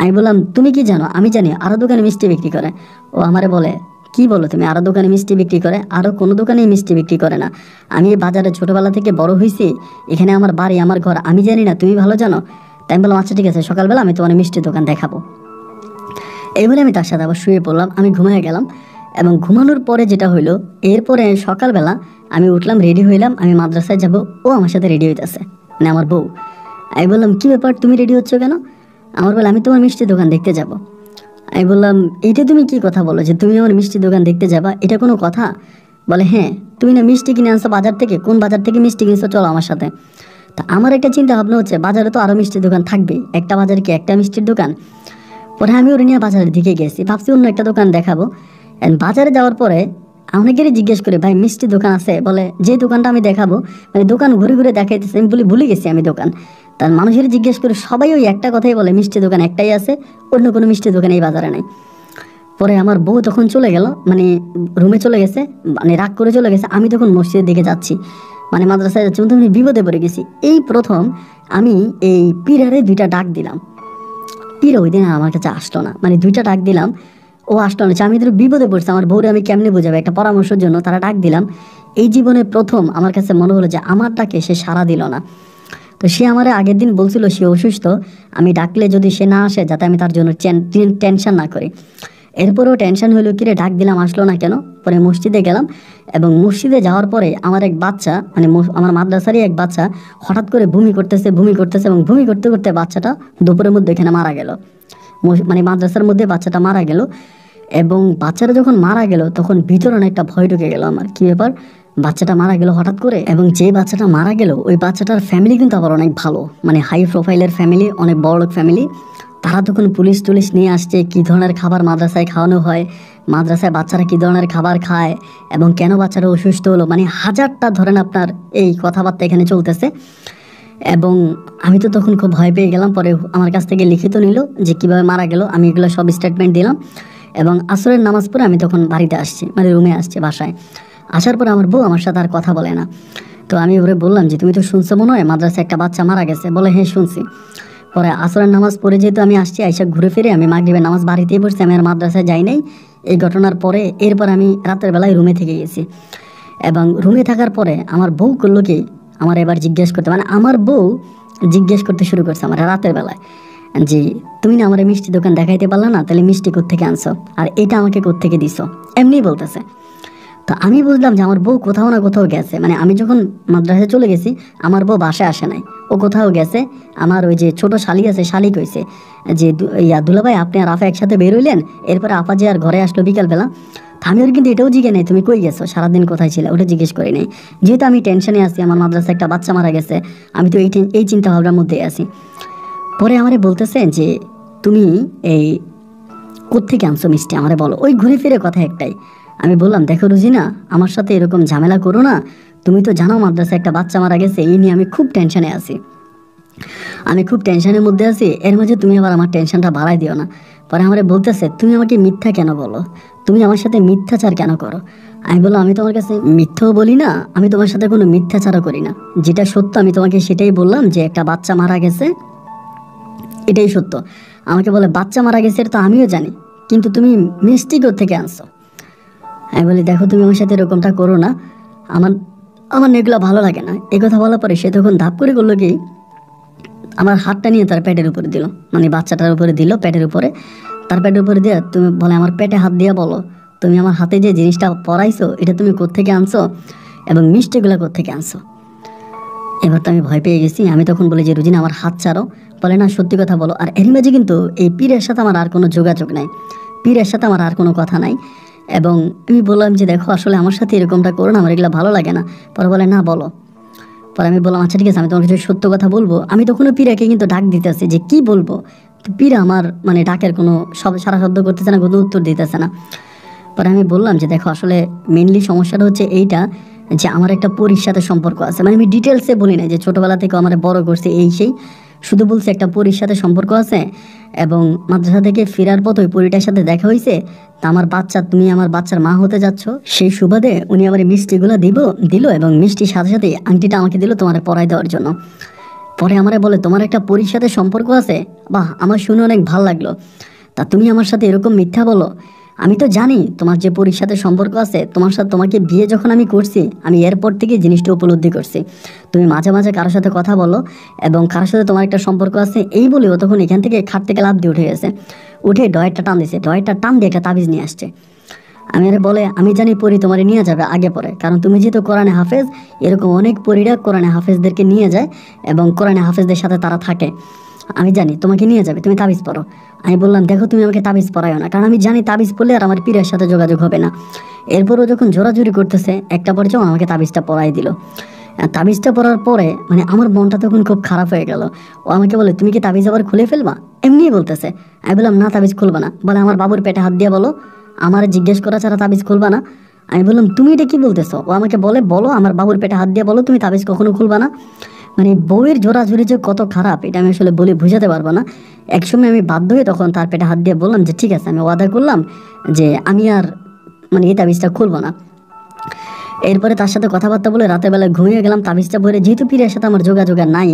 আমি বললাম তুমি কি জানো? আমি জানি আরও দোকানে মিষ্টি বিক্রি করে। ও আমারে বলে কি বলো তুমি? আরও দোকানে মিষ্টি বিক্রি করে? আরও কোনো দোকানেই মিষ্টি বিক্রি করে না। আমি এই বাজারে ছোটোবেলা থেকে বড় হয়েছি, এখানে আমার বাড়ি, আমার ঘর, আমি জানি না? তুমি ভালো জানো। তাই আমি বললাম আচ্ছা ঠিক আছে, সকালবেলা আমি তোমার মিষ্টির দোকান দেখাবো। এই বলে আমি তার সাথে আবার শুয়ে পড়লাম, আমি ঘুমিয়ে গেলাম। এবং ঘুমানোর পরে যেটা হইলো, এরপরে সকালবেলা আমি উঠলাম, রেডি হইলাম, আমি মাদ্রাসায় যাব। ও আমার সাথে রেডি হইতেছে, মানে আমার বউ। আমি বললাম কী ব্যাপার, তুমি রেডি হচ্ছ কেন? আমার বলে আমি তোমার মিষ্টির দোকান দেখতে যাব। আমি বললাম এইটা তুমি কি কথা বলো যে তুমি আমার মিষ্টির দোকান দেখতে যাবা? এটা কোনো কথা? বলে হ্যাঁ, তুমি না মিষ্টি কিনে আনছো বাজার থেকে, কোন বাজার থেকে মিষ্টি কিনছো, চলো আমার সাথে। তা আমার একটা চিন্তা ভাবনা হচ্ছে, বাজারে তো আরও মিষ্টির দোকান থাকবে, একটা বাজারে কি একটা মিষ্টির দোকান? পরে আমি ওর নিয়ে বাজারের দিকে গেছি, ভাবছি অন্য একটা দোকান দেখাবো। বাজারে যাওয়ার পরে অনেকেরই জিজ্ঞেস করে ভাই মিষ্টি দোকান আছে? বলে যে দোকানটা আমি দেখাবো, মানে দোকান ঘুরে ঘুরে দেখাইতেছে। আমি বলি ভুলে গেছি আমি দোকান। তার মানুষের জিজ্ঞেস করে সবাই ওই একটা কথাই বলে, মিষ্টি দোকান একটাই আছে, অন্য কোনো মিষ্টি দোকান এই বাজারে নাই। পরে আমার বউ তখন চলে গেল, মানে রুমে চলে গেছে, মানে রাগ করে চলে গেছে। আমি তখন মসজিদের দিকে যাচ্ছি, মানে মাদ্রাসায় যাচ্ছি, তখন আমি বিপদে পড়ে গেছি। এই প্রথম আমি এই পীরারে 2টা ডাক দিলাম। পীর ওই দিন আমার কাছে আসলো না, মানে 2টা ডাক দিলাম, ও আসলো না। আমি তো বিপদে পড়ছি, আমার বউরে আমি কেমনে বোঝাবো? একটা পরামর্শের জন্য তারা ডাক দিলাম। এই জীবনে প্রথম আমার কাছে মনে হলো যে আমার ডাকে সে সাড়া দিল না। তো সে আমার আগের দিন বলছিল সে অসুস্থ, আমি ডাকলে যদি সে না আসে যাতে আমি তার জন্য টেনশন না করি। এরপরেও টেনশন হলো, কিরে ডাক দিলাম আসলো না কেন? পরে মসজিদে গেলাম, এবং মসজিদে যাওয়ার পরে আমার এক বাচ্চা, মানে আমার মাদ্রাসারই এক বাচ্চা হঠাৎ করে বমি করতেছে এবং বমি করতে করতে বাচ্চাটা দুপুরের মধ্যে এখানে মারা গেল। মানে মাদ্রাসার মধ্যে বাচ্চাটা মারা গেল। এবং বাচ্চাটা যখন মারা গেল তখন ভিতরে অনেকটা ভয় ঢুকে গেল আমার, কী ব্যাপার বাচ্চাটা মারা গেল হঠাৎ করে। এবং যে বাচ্চাটা মারা গেল ওই বাচ্চাটার ফ্যামিলি কিন্তু আবার অনেক ভালো, মানে হাই প্রোফাইলের ফ্যামিলি, অনেক বড়লোক ফ্যামিলি। তারা তখন পুলিশ টুলিশ নিয়ে আসছে, কী ধরনের খাবার মাদ্রাসায় খাওয়ানো হয়, মাদ্রাসায় বাচ্চারা কী ধরনের খাবার খায়, এবং কেন বাচ্চারা অসুস্থ হলো, মানে হাজারটা ধরেন আপনার এই কথাবার্তা এখানে চলতেছে। এবং আমি তো তখন খুব ভয় পেয়ে গেলাম। পরে আমার কাছ থেকে লিখিত নিল যে কীভাবে মারা গেল, আমি এগুলো সব স্টেটমেন্ট দিলাম। এবং আসরের নামাজ পড়ে আমি তখন বাড়িতে আসছি, মানে রুমে আসছি, বাসায় আসার পর আমার বউ আমার সাথে আর কথা বলে না। তো আমি ওরে বললাম যে তুমি তো শুনছো মনে হয় মাদ্রাসায় একটা বাচ্চা মারা গেছে? বলে হ্যাঁ শুনছি। পরে আসরের নামাজ পড়ে যেহেতু আমি আসছি, আইসা ঘুরে ফিরে আমি মাগরিবের নামাজ বাড়িতেই পড়ছি, আমি আর মাদ্রাসায় যাই নাই। এই ঘটনার পরে এরপর আমি রাতের বেলায় রুমে থেকে গেছি। এবং রুমে থাকার পরে আমার বউ করলো কি, আমার এবার জিজ্ঞেস করতে, মানে আমার বউ জিজ্ঞেস করতে শুরু করছে আমার রাতের বেলায় যে তুমি না আমার মিষ্টি দোকান দেখাইতে পারলা না, তাহলে মিষ্টি কোত্থেকে আনছো, আর এটা আমাকে কোত্থেকে দিছো, এমনিই বলতেছে। তো আমি বুঝলাম যে আমার বউ কোথাও না কোথাও গেছে, মানে আমি যখন মাদ্রাসায় চলে গেছি আমার বউ বাসায় আসে নাই, ও কোথাও গেছে। আমার ওই যে ছোট শালি আছে, শালি কইছে যে দুলাভাই আপনি আর আফা একসাথে বের হইলেন, এরপরে আপা যে আর ঘরে আসলো বিকালবেলা। আমি ওর কিন্তু এটাও জিজ্ঞে নেই তুমি কই গেছো, সারাদিন কোথায় ছিলে, ওটা জিজ্ঞেস করি নাই। যেহেতু আমি টেনশনে আছি, আমার মাদ্রাসায় একটা বাচ্চা মারা গেছে, আমি তো এই চিন্তা ভাবনার মধ্যে আছি। পরে আমারে বলতেছে যে তুমি এই কোত্থেকে আনছো মিষ্টি আমারে বলো। ওই ঘুরে ফিরে কথা একটাই। আমি বললাম দেখো রুজিনা, আমার সাথে এরকম ঝামেলা করো না, তুমি তো জানো মাদ্রাসায় একটা বাচ্চা মারা গেছে, এই নিয়ে আমি খুব টেনশনে আছি, আমি খুব টেনশনের মধ্যে আছি, এর মাঝে তুমি আবার আমার টেনশনটা বাড়াই দিও না। পরে আমারে বলতেছে তুমি আমাকে মিথ্যা কেন বলো, তুমি আমার সাথে মিথ্যাচার কেন করো? আমি বললাম আমি তোমার কাছে মিথ্যাও বলি না, আমি তোমার সাথে কোনো মিথ্যাচারও করি না, যেটা সত্য আমি তোমাকে সেটাই বললাম, যে একটা বাচ্চা মারা গেছে এটাই সত্য। আমাকে বলে বাচ্চা মারা গেছে এটা তো আমিও জানি, কিন্তু তুমি মিষ্টি থেকে আনছো। আমি বলি দেখো তুমি আমার সাথে এরকমটা করো না, আমার আমার এগুলো ভালো লাগে না। এই কথা বলার পরে সে তখন ধাপ করে করলো কি, আমার হাতটা নিয়ে তার পেটের উপরে দিল, মানে বাচ্চাটার উপরে দিল, পেটের উপরে, তার পেটের উপরে দিয়ে তুমি বলে আমার পেটে হাত দিয়ে বলো তুমি আমার হাতে যে জিনিসটা পরাইছো এটা তুমি কোত্থেকে আনছো, এবং মিষ্টিগুলো কোত্থেকে আনছো। এবার তো আমি ভয় পেয়ে গেছি। আমি তখন বলি যে রুজিনা আমার হাত ছাড়ো। বলে না সত্যি কথা বলো। আর এর মাঝে কিন্তু এই পীরের সাথে আমার আর কোনো যোগাযোগ নাই, পীরের সাথে আমার আর কোনো কথা নাই। এবং আমি বললাম যে দেখো আসলে আমার সাথে এরকমটা করো না, আমার এগুলো ভালো লাগে না। পরে বলে না বলো। পরে আমি বললাম আচ্ছা ঠিক আছে আমি তোমার কিছু সত্য কথা বলবো। আমি তখনও পীরাকে কিন্তু ডাক দিতেছি যে কি বলবো, তো পীরা আমার মানে ডাকের কোনো সারা শব্দ করতেছে না, কোনো উত্তর দিতেছে না। পরে আমি বললাম যে দেখো আসলে মেনলি সমস্যাটা হচ্ছে এইটা যে আমার একটা পরীর সাথে সম্পর্ক আছে, মানে আমি ডিটেলসে বলি না যে ছোটোবেলা থেকে আমার বড় করছে এই সেই, শুধু বলছে একটা পরীর সাথে সম্পর্ক আছে, এবং মাদ্রাসা থেকে ফেরার পথ ওই পরীটার সাথে দেখা হয়েছে, তা আমার বাচ্চা তুমি আমার বাচ্চার মা হতে যাচ্ছ, সেই সুবাদে উনি আমার মিষ্টিগুলো দিল, এবং মিষ্টির সাথে সাথে আংটিটা আমাকে দিল তোমার পরাই দেওয়ার জন্য। পরে আমারে বলে তোমার একটা পরীর সাথে সম্পর্ক আছে। বাহ, আমার শুনে অনেক ভালো লাগলো। তা তুমি আমার সাথে এরকম মিথ্যা বলো? আমি তো জানি তোমার যে পরীর সাথে সম্পর্ক আছে, তোমাকে বিয়ে যখন আমি করছি, আমি এরপর থেকে জিনিসটা উপলব্ধি করছি। তুমি মাঝে মাঝে কারোর সাথে কথা বলো এবং কারোর সাথে তোমার একটা সম্পর্ক আছে, এই বলেও তখন এখান থেকে খাট থেকে লাফ দিয়ে উঠে গেছে। উঠে ডয়েরটা টান দিয়েছে, ডয়েরটা টান দিয়ে একটা তাবিজ নিয়ে আসছে। আমি আরে বলে আমি জানি পরি তোমারে নিয়ে যাবে আগে পরে, কারণ তুমি যেহেতু কোরআনে হাফেজ, এরকম অনেক পরীরা কোরআনে হাফেজদেরকে নিয়ে যায় এবং কোরআনে হাফেজদের সাথে তারা থাকে। আমি জানি তোমাকে নিয়ে যাবে, তুমি তাবিজ পড়ো। আমি বললাম দেখো তুমি আমাকে তাবিজ পড়াইও না, কারণ আমি জানি তাবিজ পড়লে আর আমার পীরের সাথে যোগাযোগ হবে না। এরপরও যখন জোরাজুরি করতেছে, একটা পর্যায়ে আমাকে তাবিজটা পড়াই দিল। তাবিজটা পড়ার পরে মানে আমার মনটা তখন খুব খারাপ হয়ে গেল। ও আমাকে বলে তুমি কি তাবিজ আবার খুলে ফেলবা, এমনিই বলতেছে। আমি বললাম না, তাবিজ খুলবা না। বলে আমার বাবুর পেটে হাত দিয়ে বলো, আমার জিজ্ঞেস করা ছাড়া তাবিজ খুলবা না। আমি বললাম তুমি এটা কি বলতেছো? ও আমাকে বলে বলো আমার বাবুর পেটে হাত দিয়ে বলো তুমি তাবিজ কখনো খুলবা না। মানে বউয়ের জোরাজুরি যে কত খারাপ এটা আমি আসলে বলে বুঝাতে পারবো না। একসময় আমি বাধ্য হয়ে তখন তার পেটে হাত দিয়ে বললাম যে ঠিক আছে, আমি ওয়াদা করলাম যে আমি আর মানে এই তাবিজটা খুলবো না। এরপরে তার সাথে কথাবার্তা বলে রাতের বেলা ঘুমিয়ে গেলাম তাবিজটা পরে। যেহেতু পীরের সাথে আমার যোগাযোগ আর নাই,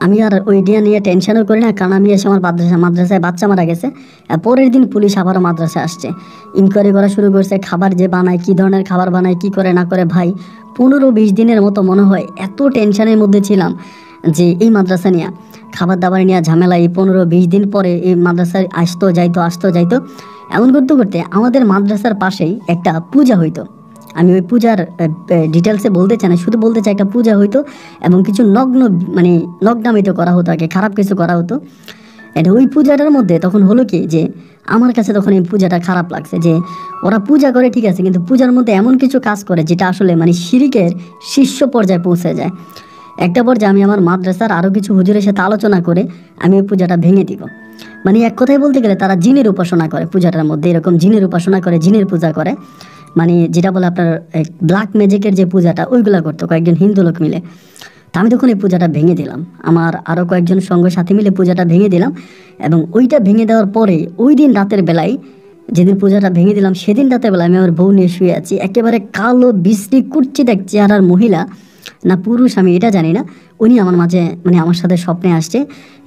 আমি আর ওই ডিয়া নিয়ে টেনশনও করি না, কারণ আমি এসে আমার মাদ্রাসায় বাচ্চা মারা গেছে। পরের দিন পুলিশ আবারও মাদ্রাসায় আসছে, ইনকোয়ারি করা শুরু করছে। খাবার যে বানায়, কী ধরনের খাবার বানায়, কী করে না করে, ভাই 15-20 দিনের মতো মনে হয় এত টেনশনের মধ্যে ছিলাম যে এই মাদ্রাসা নিয়ে খাবার দাবার নিয়ে ঝামেলা। এই 15-20 দিন পরে এই মাদ্রাসায় আসতো যাইতো। এমন করতে করতে আমাদের মাদ্রাসার পাশেই একটা পূজা হইতো। আমি ওই পূজার ডিটেলসে বলতে চাই না, শুধু বলতে চাই একটা পূজা হইতো এবং কিছু নগ্নামিত করা হতো, আগে খারাপ কিছু করা হতো। এটা ওই পূজাটার মধ্যে তখন হলো কি যে আমার কাছে তখন এই পূজাটা খারাপ লাগছে যে ওরা পূজা করে ঠিক আছে, কিন্তু পূজার মধ্যে এমন কিছু কাজ করে যেটা আসলে মানে শিরিকের শীর্ষ পর্যায়ে পৌঁছে যায়। একটা পর্যায়ে আমি আমার মাদ্রাসার আরও কিছু হুজুরের সাথে আলোচনা করে আমি ওই পূজাটা ভেঙে দিব। মানে এক কথায় বলতে গেলে তারা জিনের উপাসনা করে, পূজাটার মধ্যে এরকম জিনের উপাসনা করে, জিনের পূজা করে, মানে যেটা বলে আপনার ব্ল্যাক ম্যাজিকের যে পূজাটা ওইগুলা করতো কয়েকজন হিন্দু লোক মিলে। তা আমি তখন এই পূজাটা ভেঙে দিলাম, আমার আরও কয়েকজন সঙ্গে সাথী মিলে পূজাটা ভেঙে দিলাম। এবং ওইটা ভেঙে দেওয়ার পরে ওই দিন রাতের বেলায়, যেদিন পূজাটা ভেঙে দিলাম সেদিন রাতের বেলায় আমি আমার বউ নিয়ে শুয়ে আছি। একেবারে কালো বিশ্রী কুচ্ছিত এক চেহারার মহিলা, না পুরুষ আমি এটা জানি না, উনি আমার মাঝে মানে আমার সাথে স্বপ্নে আসছে।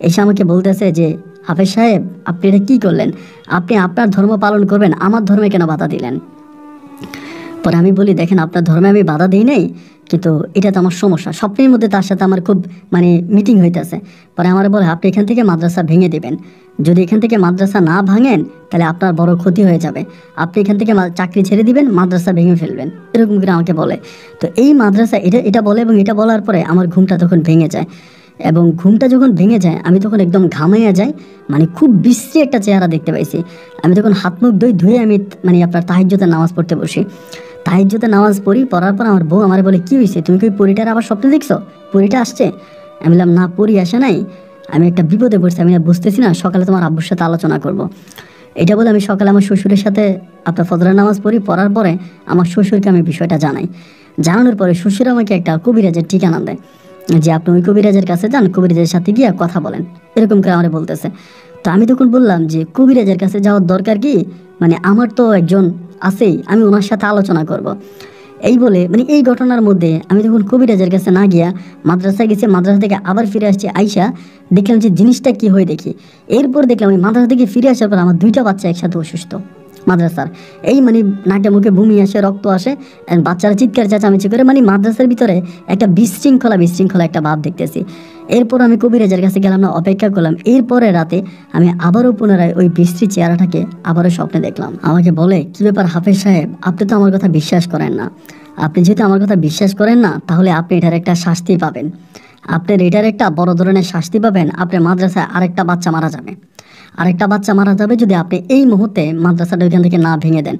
এসে আমাকে বলতেছে যে হাফেজ সাহেব আপনি এটা কী করলেন, আপনি আপনার ধর্ম পালন করবেন, আমার ধর্মে কেন বাধা দিলেন? পরে আমি বলি দেখেন আপনার ধর্মে আমি বাধা দিই নাই, কিন্তু এটা তো আমার সমস্যা। স্বপ্নের মধ্যে তার সাথে আমার খুব মানে মিটিং হইতেছে। পরে আমার বলে আপনি এখান থেকে মাদ্রাসা ভেঙে দেবেন, যদি এখান থেকে মাদ্রাসা না ভাঙেন তাহলে আপনার বড় ক্ষতি হয়ে যাবে, আপনি এখান থেকে চাকরি ছেড়ে দিবেন, মাদ্রাসা ভেঙে ফেলবেন, এরকম করে আমাকে বলে। তো এই মাদ্রাসা এটা বলে এবং এটা বলার পরে আমার ঘুমটা তখন ভেঙে যায়। এবং ঘুমটা যখন ভেঙে যায় আমি তখন একদম ঘামাইয়া যাই, মানে খুব বিশ্রী একটা চেহারা দেখতে পাইছি। আমি তখন হাত মুখ ধুয়ে আমি মানে আপনার তাহাজ্জুদের নামাজ পড়তে বসি। তাহাজ্জুদের নামাজ পড়ার পর আমার বউ আমার বলে কী হয়েছে, তুমি কি পরীটার আবার স্বপ্নে দেখছো, পরীটা আসছে? আমি বললাম না, পরী আসে নাই, আমি একটা বিপদে পড়ছি, আমি বুঝতেছি না, সকালে তোমার আব্বুর সাথে আলোচনা করব। এটা বলে আমি সকালে আমার শ্বশুরের সাথে আপনার ফজরের নামাজ পড়ার পরে আমার শ্বশুরকে আমি বিষয়টা জানাই। জানানোর পরে শ্বশুর আমাকে একটা কবিরাজের ঠিকানা দেয় যে আপনি ওই কবিরাজের কাছে যান, কবিরাজের সাথে গিয়ে কথা বলেন, এরকম করে আমার বলতেছে। তো আমি তখন বললাম যে কবিরাজের কাছে যাওয়ার দরকার কি, মানে আমার তো একজন আছেই, আমি ওনার সাথে আলোচনা করব। এই বলে মানে এই ঘটনার মধ্যে আমি তখন কবিরাজের কাছে না গিয়া মাদ্রাসায় গেছি, মাদ্রাসা থেকে আবার ফিরে আসছি। আইসা দেখলাম যে জিনিসটা কি হয়ে দেখি। এরপর দেখলাম ওই মাদ্রাসা থেকে ফিরে আসার পর আমার 2টা বাচ্চা একসাথে অসুস্থ মাদ্রাসার। এই মানে নাকে মুখে বমি আসে, রক্ত আসে, বাচ্চারা চিৎকার চেঁচামেচি করে, মানে মাদ্রাসার ভিতরে একটা বিশৃঙ্খলা একটা ভাব দেখতেছি। এরপর আমি কবিরাজের কাছে গেলাম না, অপেক্ষা করলাম। এরপরে রাতে আমি আবারও পুনরায় ওই বিশ্রী চেহারাটাকে আবারও স্বপ্নে দেখলাম। আমাকে বলে কি ব্যাপার হাফেজ সাহেব, আপনি তো আমার কথা বিশ্বাস করেন না, আপনি যেহেতু আমার কথা বিশ্বাস করেন না তাহলে আপনি এটার একটা শাস্তি পাবেন, আপনার এটার একটা বড় ধরনের শাস্তি পাবেন। আপনার মাদ্রাসায় আরেকটা বাচ্চা মারা যাবে যদি আপনি এই মুহূর্তে মাদ্রাসাটা ওইখান থেকে না ভেঙে দেন।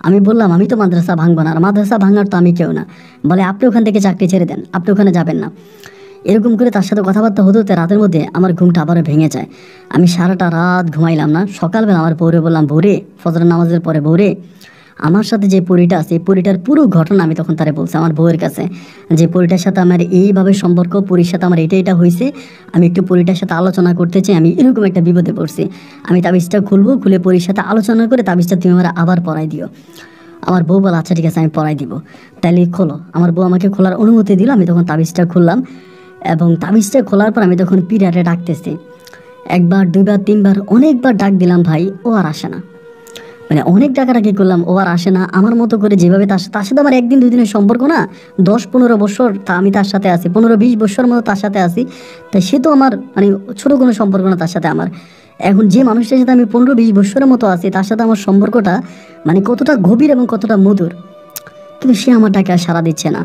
আমি বললাম আমি তো মাদ্রাসা ভাঙবো না, আর মাদ্রাসা ভাঙার তো আমি কেউ না। বলে আপনি ওখান থেকে চাকরি ছেড়ে দেন, আপনি ওখানে যাবেন না। এরকম করে তার সাথে কথাবার্তা হতে রাতের মধ্যে আমার ঘুমটা আবারও ভেঙে যায়। আমি সারাটা রাত ঘুমাইলাম না। সকালবেলা আমার বউরে বললাম, বউরে ফজরের নামাজের পরে, বউরে আমার সাথে যে পরীটা আছে এই পরীটার পুরো ঘটনা আমি তখন তারে বলছি আমার বউয়ের কাছে, যে পরীটার সাথে আমার এইভাবে সম্পর্ক, পরীর সাথে আমার এটা হয়েছে, আমি একটু পরীটার সাথে আলোচনা করতে চাই, আমি এরকম একটা বিপদে পড়ছি, আমি তাবিজটা খুলে পরীর সাথে আলোচনা করে তাবিজটা তুমি আমার আবার পড়াই দিও। আমার বউ বলে আচ্ছা ঠিক আছে আমি পড়াই দিব, তাইলে খোলো। আমার বউ আমাকে খোলার অনুমতি দিল, আমি তখন তাবিজটা খুললাম। এবং তাবিজটা খোলার পর আমি তখন পিরিয়ডে ডাকতেছি, একবার দুইবার তিনবার অনেকবার ডাক দিলাম ভাই, ও আর আসে না। মানে অনেক ডাকাডাকি করলাম, ও আর আসে না। আমার মতো করে যেভাবে তার সাথে আমার একদিন দুই দিনের সম্পর্ক না, 10-15 বছর আমি তার সাথে আছি, 15-20 বছর মতো তার সাথে আছি। তাই সে তো আমার মানে ছোটো কোনো সম্পর্ক না তার সাথে আমার। এখন যে মানুষটার সাথে আমি 15-20 বছরের মতো আছি, তার সাথে আমার সম্পর্কটা মানে কতটা গভীর এবং কতটা মধুর, কিন্তু সে আমার ডাকে আর সাড়া দিচ্ছে না।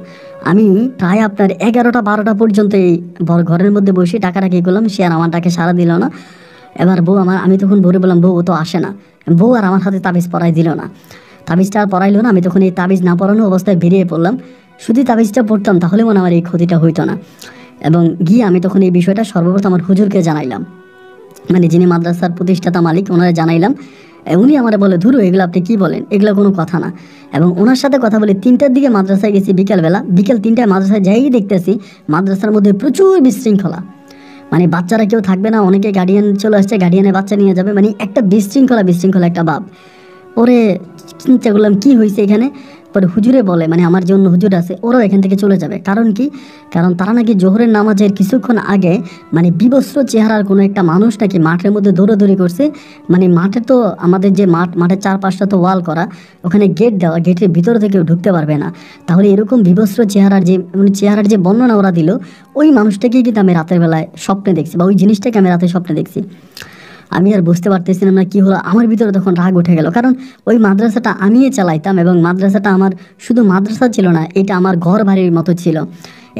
আমি প্রায় আপনার 11টা-12টা পর্যন্ত এই ঘরের মধ্যে বসে ডাকাডাকি করলাম, সে আর আমার ডাকে সাড়া দিল না। এবার বউ আমি তখন বউরে বললাম, বউ ও তো আসে না। বউ আর আমার হাতে তাবিজ পরাই দিল না, তাবিজটা আর পরাইলো না। আমি তখন এই তাবিজ না পরানো অবস্থায় বেরিয়ে পড়লাম। শুধু তাবিজটা পড়তাম তাহলে মনে আমার এই ক্ষতিটা হইতো না। এবং গিয়ে আমি তখন এই বিষয়টা সর্বপ্রথম আমার হুজুরকে জানাইলাম, মানে যিনি মাদ্রাসার প্রতিষ্ঠাতা মালিক, ওনারা জানাইলাম। উনি আমার বলে, ধুরু এগুলো আপনি কি বলেন, এগুলো কোনো কথা না। এবং ওনার সাথে কথা বলে 3টার দিকে মাদ্রাসায় গেছি, বিকেল 3টায় মাদ্রাসায় যাই দেখতেছি মাদ্রাসার মধ্যে প্রচুর বিশৃঙ্খলা, মানে বাচ্চারা কেউ থাকবে না, অনেকে গার্ডিয়ান চলে আসছে, গার্ডিয়ানে বাচ্চা নিয়ে যাবে, মানে একটা বিশৃঙ্খলা একটা ভাব। পরে চিন্তা করলাম কি হয়েছে এখানে। পরে হুজুরে বলে, মানে আমার যে অন্য হুজুর আছে ওরাও এখান থেকে চলে যাবে। কারণ কি, কারণ তারা নাকি জোহরের নামাজের কিছুক্ষণ আগে মানে বিবস্ত্র চেহারার কোনো একটা মানুষ নাকি মাঠের মধ্যে দৌড়াদৌড়ি করছে। মানে মাঠে তো আমাদের যে মাঠের 4-5টা তো ওয়াল করা, ওখানে গেট দেওয়া, গেটের ভিতর থেকে ঢুকতে পারবে না। তাহলে এরকম বিবস্ত্র চেহারার যে বর্ণনা ওরা দিল, ওই মানুষটাকেই কিন্তু আমি রাতের বেলায় স্বপ্নে দেখছি, বা ওই জিনিসটাকে আমি রাতে স্বপ্নে দেখছি। আমি আর বুঝতে পারতেছিলাম না কি হলো। আমার ভিতরে তখন রাগ উঠে গেল, কারণ ওই মাদ্রাসাটা আমিই চালাইতাম এবং মাদ্রাসাটা আমার শুধু মাদ্রাসা ছিল না, এটা আমার ঘর বাড়ির মতো ছিল।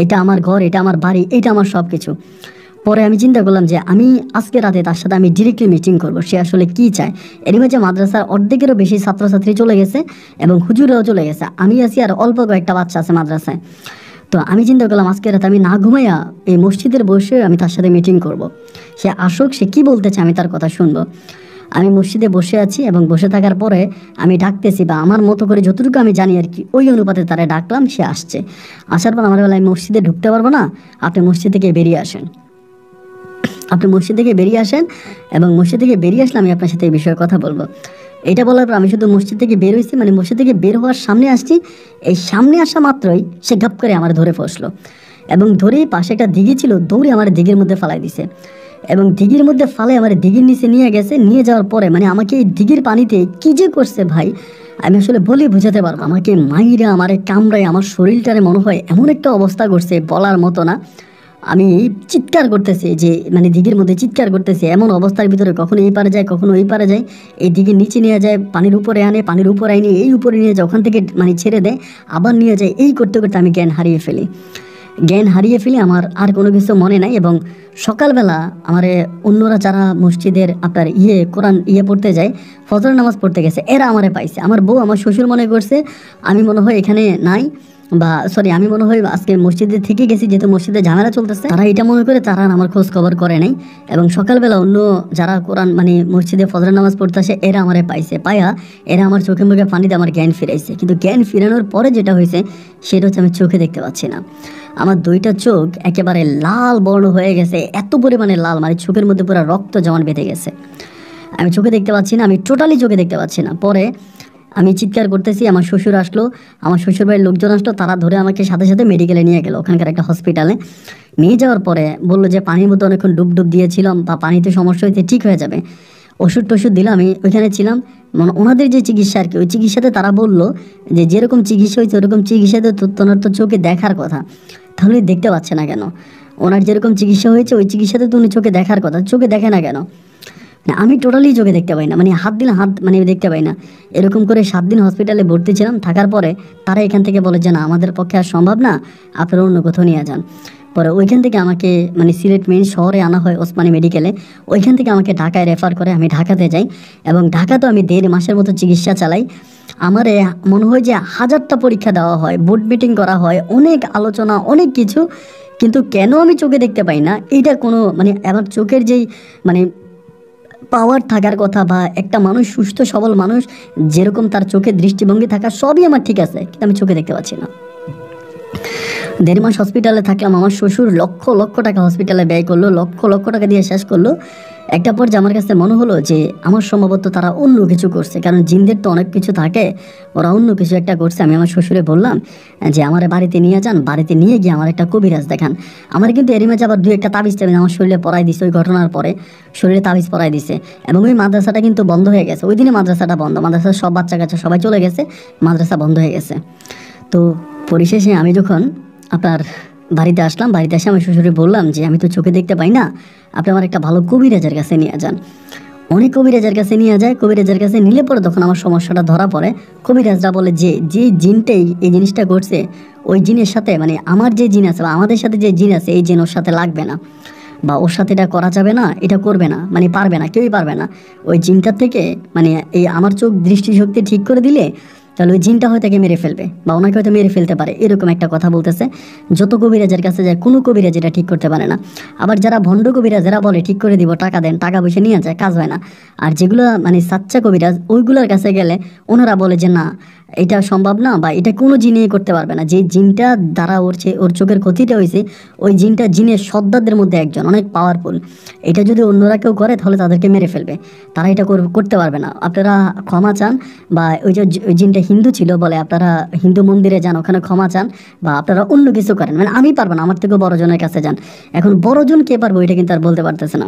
এটা আমার ঘর, এটা আমার বাড়ি, এটা আমার সব কিছু। পরে আমি চিন্তা করলাম যে আমি আজকে রাতে তার সাথে আমি ডিরেক্টলি মিটিং করব, সে আসলে কি চায়। এর মাঝে মাদ্রাসার অর্ধেকেরও বেশি ছাত্রছাত্রী চলে গেছে এবং হুজুরাও চলে গেছে, আমি আছি আর অল্প কয়েকটা বাচ্চা আছে মাদ্রাসায়। তো আমি চিন্তা করলাম আজকে রাতে আমি না ঘুমাইয়া এই মসজিদের বসে আমি তার সাথে মিটিং করব। সে আসুক, সে কি বলতে চায় আমি তার কথা শুনবো। আমি মসজিদে বসে আছি এবং বসে থাকার পরে আমি ডাকতেছি, বা আমার মতো করে যতটুকু আমি জানি আর কি, ওই অনুপাতে তারা ডাকলাম, সে আসছে। আসার পর আমার বেলায় আমি মসজিদে ঢুকতে পারবো না, আপনি মসজিদ থেকে বেরিয়ে আসেন। এবং মসজিদ থেকে বেরিয়ে আসলে আমি আপনার সাথে এই বিষয়ে কথা বলবো। এটা বলার পর আমি শুধু মসজিদ থেকে বের হয়েছি, মানে মসজিদ থেকে বের হওয়ার সামনে আসছি, এই সামনে আসা মাত্রই সে গাপ করে আমার ধরে ফসলো এবং ধরেই পাশে একটা দিঘি ছিল, দৌড়ে আমার দিঘির মধ্যে ফালাই দিছে। এবং দিঘির মধ্যে ফালে আমার দিঘির নিচে নিয়ে গেছে। নিয়ে যাওয়ার পরে মানে আমাকে এই দিঘির পানিতে কি যে করছে ভাই, আমি আসলে বলে বোঝাতে পারবো। আমাকে মাইরা, আমারে কামড়ায়, আমার শরীরটারে মনে হয় এমন একটা অবস্থা করছে বলার মতো না। আমি চিৎকার করতেছি, যে মানে দিঘির মধ্যে চিৎকার করতেছি, এমন অবস্থার ভিতরে কখনো এই পারে যায়, কখনো ওই পারে যায়, এই দিঘির নিচে নিয়ে যায়, পানির উপরে আনে, পানির উপরে আইনে এই উপরে নিয়ে যায়, ওখান থেকে মানে ছেড়ে দেয়, আবার নিয়ে যায়। এই করতে করতে আমি জ্ঞান হারিয়ে ফেলি। আমার আর কোনো কিছু মনে নাই। এবং সকালবেলা আমার অন্যরা যারা মসজিদের আপনার কোরআন পড়তে যায়, ফজর নামাজ পড়তে গেছে, এরা আমারে পাইছে। আমার বউ, আমার শ্বশুর মনে করছে আমি মনে হয় এখানে নাই, বা সরি আমি মনে হয় আজকে মসজিদে থেকে গেছি, যেহেতু মসজিদে ঝামেলা চলতেছে, তারা এটা মনে করে তারা আমার খোঁজ খবর করে নাই। এবং সকালবেলা অন্য যারা কোরআন মানে মসজিদে ফজর নামাজ পড়তে আসে, এরা আমারে পাইয়া এরা আমার চোখে মুখে পানিতে আমার জ্ঞান ফিরাইছে। কিন্তু জ্ঞান ফিরানোর পরে যেটা হয়েছে সেটা হচ্ছে আমি চোখে দেখতে পাচ্ছি না। আমার 2টা চোখ একেবারে লাল বর্ণ হয়ে গেছে, এত পরিমাণে লাল, মানে চোখের মধ্যে পুরো রক্ত জমান বেঁধে গেছে। আমি চোখে দেখতে পাচ্ছি না, আমি টোটালি চোখে দেখতে পাচ্ছি না। পরে আমি চিৎকার করতেছি, আমার শ্বশুর আসলো, আমার শ্বশুর বাড়ির লোকজন আসলো, তারা ধরে আমাকে সাথে সাথে মেডিকেলে নিয়ে গেল, ওখানকার একটা হসপিটালে নিয়ে যাওয়ার পরে বললো যে পানির মধ্যে অনেকক্ষণ ডুব দিয়েছিলাম, বা পানিতে সমস্যা হয়েছে, ঠিক হয়ে যাবে। ওষুধ দিল, আমি ওইখানে ছিলাম। মানে ওনাদের যে চিকিৎসা আর কি, ওই চিকিৎসাতে তারা বললো যে যেরকম চিকিৎসা হয়েছে ওরকম চিকিৎসাতে তোমার তো চোখে দেখার কথা, তাহলে দেখতে পাচ্ছে না কেন? ওনার যেরকম চিকিৎসা হয়েছে ওই চিকিৎসাতে তো উনি চোখে দেখার কথা, চোখে দেখে না কেন? না, আমি টোটালি চোখে দেখতে পাই না, মানে হাত দিলে হাত মানে দেখতে পাই না। এরকম করে 7 দিন হসপিটালে ভর্তি ছিলাম। থাকার পরে তারা এখান থেকে বলে যে না, আমাদের পক্ষে আর সম্ভব না, আপনারা অন্য কোথাও নিয়ে যান। পরে ওইখান থেকে আমাকে মানে সিলেট মেইন শহরে আনা হয় ওসমানী মেডিকেলে। ওইখান থেকে আমাকে ঢাকায় রেফার করে, আমি ঢাকাতে যাই এবং ঢাকাতেও আমি 1.5 মাসের মতো চিকিৎসা চালাই। আমার মনে হয় যে 1000টা পরীক্ষা দেওয়া হয়, বোর্ড মিটিং করা হয়, অনেক আলোচনা, অনেক কিছু, কিন্তু কেন আমি চোখে দেখতে পাই না এইটা কোনো মানে আমার চোখের যেই মানে পাওয়ার থাকার কথা, বা একটা মানুষ সুস্থ সবল মানুষ যেরকম তার চোখের দৃষ্টিভঙ্গি থাকা, সবই আমার ঠিক আছে, কিন্তু আমি চোখে দেখতে পাচ্ছি না। 1.5 মাস হসপিটালে থাকলাম। আমার শ্বশুর লক্ষ টাকা হসপিটালে ব্যয় করলো, লক্ষ টাকা দিয়ে শেষ করলো। একটা পর্যায়ে আমার কাছে মনে হলো যে আমার সম্ভবত তারা অন্য কিছু করছে, কারণ জিনদের তো অনেক কিছু থাকে, ওরা অন্য কিছু একটা করছে। আমি আমার শ্বশুরে বললাম যে আমার বাড়িতে নিয়ে যান, বাড়িতে নিয়ে গিয়ে আমার একটা কবিরাজ দেখান। আমার কিন্তু এরই মাঝে আবার 2-1টা তাবিজ টাবিজ আমার শরীরে পরাই দিছে, ওই ঘটনার পরে শরীরে তাবিজ পরাই দিছে। এবং ওই মাদ্রাসাটা কিন্তু বন্ধ হয়ে গেছে, ওই দিনে মাদ্রাসাটা বন্ধ, মাদ্রাসার সব বাচ্চা কাচ্চা সবাই চলে গেছে, মাদ্রাসা বন্ধ হয়ে গেছে। তো পরিশেষে আমি যখন আপনার বাড়িতে আসলাম, বাড়িতে এসে আমি শ্বশুরে বললাম যে আমি তো চোখে দেখতে পাই না, আপনি আমার একটা ভালো কবিরাজের কাছে নিয়ে যান। অনেক কবিরাজের কাছে নিয়ে যায়, কবিরাজের কাছে নিলে পরে তখন আমার সমস্যাটা ধরা পড়ে। কবিরাজরা বলে যে যে জিনটাই এই জিনিসটা করছে, ওই জিনের সাথে মানে আমার যে জিন আছে বা আমাদের সাথে যে জিন আছে, এই জিন ওর সাথে লাগবে না, বা ওর সাথে এটা করা যাবে না, এটা করবে না, মানে পারবে না, কেউই পারবে না। ওই জিনটার থেকে মানে এই আমার চোখ দৃষ্টিশক্তি ঠিক করে দিলে তাহলে ওই জিনটা হয়তো তাকে মেরে ফেলবে বা ওনাকে হয়তো মেরে ফেলতে পারে, এরকম একটা কথা বলতেছে। যত কবিরাজের কাছে যায় কোনো কবিরাজ এটা ঠিক করতে পারে না। আবার যারা ভণ্ড কবিরাজেরা বলে ঠিক করে দিব, টাকা দেন, টাকা পয়সা নিয়ে যায়, কাজ হয় না। আর যেগুলো মানে সাচ্চা কবিরাজ, ওইগুলোর কাছে গেলে ওনারা বলে যে না, এটা সম্ভব না, বা এটা কোনো জিনিসই করতে পারবে না। যে জিনটা দ্বারা ওর চোখের ক্ষতিটা হয়েছে, ওই জিনটা জিনের সর্দারদের মধ্যে একজন, অনেক পাওয়ারফুল। এটা যদি অন্যরা কেউ করে তাহলে তাদেরকে মেরে ফেলবে, তারা এটা করতে পারবে না। আপনারা ক্ষমা চান, বা ওই যে ওই জিনটা হিন্দু ছিল বলে আপনারা হিন্দু মন্দিরে যান, ওখানে ক্ষমা চান, বা আপনারা অন্য কিছু করেন। মানে আমি পারবো না, আমার থেকেও বড়জনের কাছে যান। এখন বড়জন কে পারবো এটা কিন্তু আর বলতে পারতেছে না।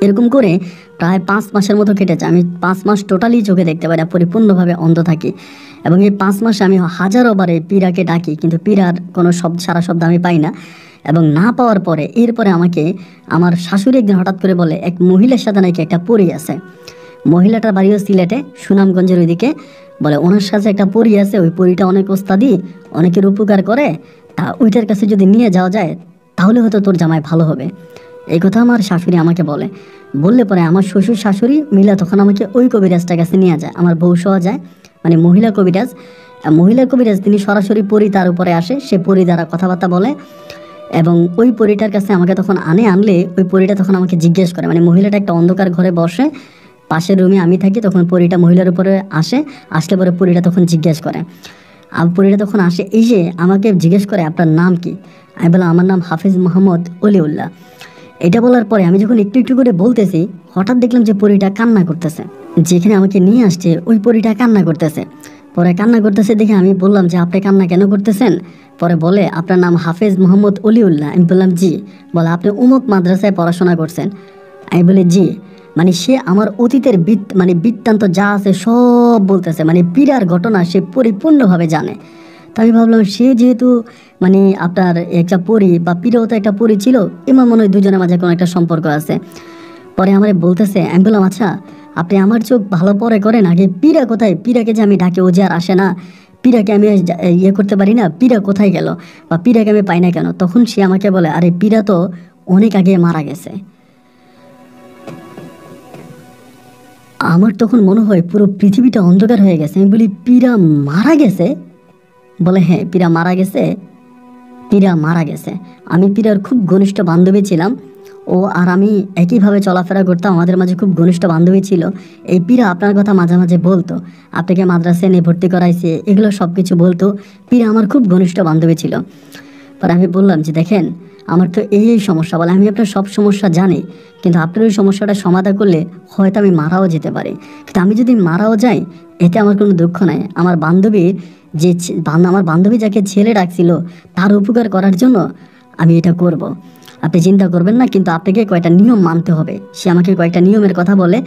এরকম করে প্রায় 5 মাসের মতো কেটেছে। আমি 5 মাস টোটালি চোখে দেখতে পাই না, পরিপূর্ণভাবে অন্ধ থাকি। এবং এই 5 মাসে আমি হাজারো বারে পীরাকে ডাকি, কিন্তু পীরার কোনো সারা শব্দ আমি পাই না। এবং না পাওয়ার পরে এরপরে আমাকে আমার শাশুড়ি একদিন হঠাৎ করে বলে এক মহিলার সাথে নাকি একটা পরী আছে। মহিলাটার বাড়িও সিলেটে, সুনামগঞ্জের ওইদিকে। বলে ওনার সাথে একটা পরী আছে, ওই পরীটা অনেক ওস্তাদি, অনেকের উপকার করে, তা ওইটার কাছে যদি নিয়ে যাওয়া যায় তাহলে হয়তো তোর জামাই ভালো হবে। এই কথা আমার শাশুড়ি আমাকে বললে পরে আমার শ্বশুর শাশুড়ি মিলা তখন আমাকে ওই কবিরাজটার কাছে নিয়ে যায়। আমার বউ সহ যায়, মানে মহিলা কবিরাজ তিনি সরাসরি পরী তার উপরে আসে, সে পরী দ্বারা কথাবার্তা বলে। এবং ওই পরীটার কাছে আমাকে তখন আনলে ওই পরীটা তখন আমাকে জিজ্ঞেস করে, মানে মহিলাটা একটা অন্ধকার ঘরে বসে, পাশের রুমে আমি থাকি, তখন পরীটা মহিলার উপরে আসলে পরে পরীটা তখন জিজ্ঞেস করে। আর পরীটা তখন আসে, এই যে আমাকে জিজ্ঞেস করে আপনার নাম কি। আমি বললাম আমার নাম হাফিজ মোহাম্মদ অলিউল্লাহ। এটা বলার পরে আমি যখন একটু একটু করে বলতেছি, হঠাৎ দেখলাম যে পরীটা কান্না করতেছে। যেখানে আমাকে নিয়ে আসছে ওই পরীটা কান্না করতেছে। পরে কান্না করতেছে দেখে আমি বললাম যে আপনি কান্না কেন করতেছেন? পরে বলে আপনার নাম হাফেজ মোহাম্মদ অলিউল্লাহ। আমি বললাম জি। বলে আপনি উমুক মাদ্রাসায় পড়াশোনা করছেন? আমি বলি জি। মানে সে আমার অতীতের বৃত্তান্ত যা আছে সব বলতেছে, মানে পীরার ঘটনা সে পরিপূর্ণভাবে জানে। তো আমি ভাবলাম সে যেহেতু মানে আপনার একটা পরী, বা পীরও তো একটা পরী ছিল, এমন মনে হয় দুজনের মাঝে কোনো একটা সম্পর্ক আছে। পরে আমার বলতেছে, আমি বললাম আচ্ছা আপনি আমার চোখ ভালো পরে করেন, আগে পীরা কোথায়? পীরাকে যে আমি ডাকে ও যে আর আসে না, পীরাকে আমি ইয়ে করতে পারি না, পীরা কোথায় গেল, বা পীরাকে আমি পাই না কেন? তখন সে আমাকে বলে আরে পীরা তো অনেক আগে মারা গেছে। আমার তখন মনে হয় পুরো পৃথিবীটা অন্ধকার হয়ে গেছে। আমি বলি পীরা মারা গেছে? বলে হ্যাঁ পীরা মারা গেছে, পীরা মারা গেছে। আমি পীরার খুব ঘনিষ্ঠ বান্ধবী ছিলাম, ও আর আমি একইভাবে চলাফেরা করতাম, আমাদের মাঝে খুব ঘনিষ্ঠ বান্ধবী ছিল। এই পীরা আপনার কথা মাঝে মাঝে বলতো, আপনাকে মাদ্রাসায় নিয়ে ভর্তি করাইছে, এগুলো সব কিছু বলতো। পীরা আমার খুব ঘনিষ্ঠ বান্ধবী ছিল। পরে আমি বললাম যে দেখেন আমার তো এই সমস্যা। বলে আমি আপনার সব সমস্যা জানি, কিন্তু আপনার ওই সমস্যাটা সমাধান করলে হয়তো আমি মারাও যেতে পারি, কিন্তু আমি যদি মারাও যাই এতে আমার কোনো দুঃখ নাই। আমার বান্ধবী যাকে ছেলে ডাকছিল তার উপকার করার জন্য আমি এটা করব। আপনি চিন্তা করবেন না, কিন্তু আপনাকে কয়েকটা নিয়ম মানতে হবে। সে আমাকে কয়েকটা নিয়মের কথা বলে,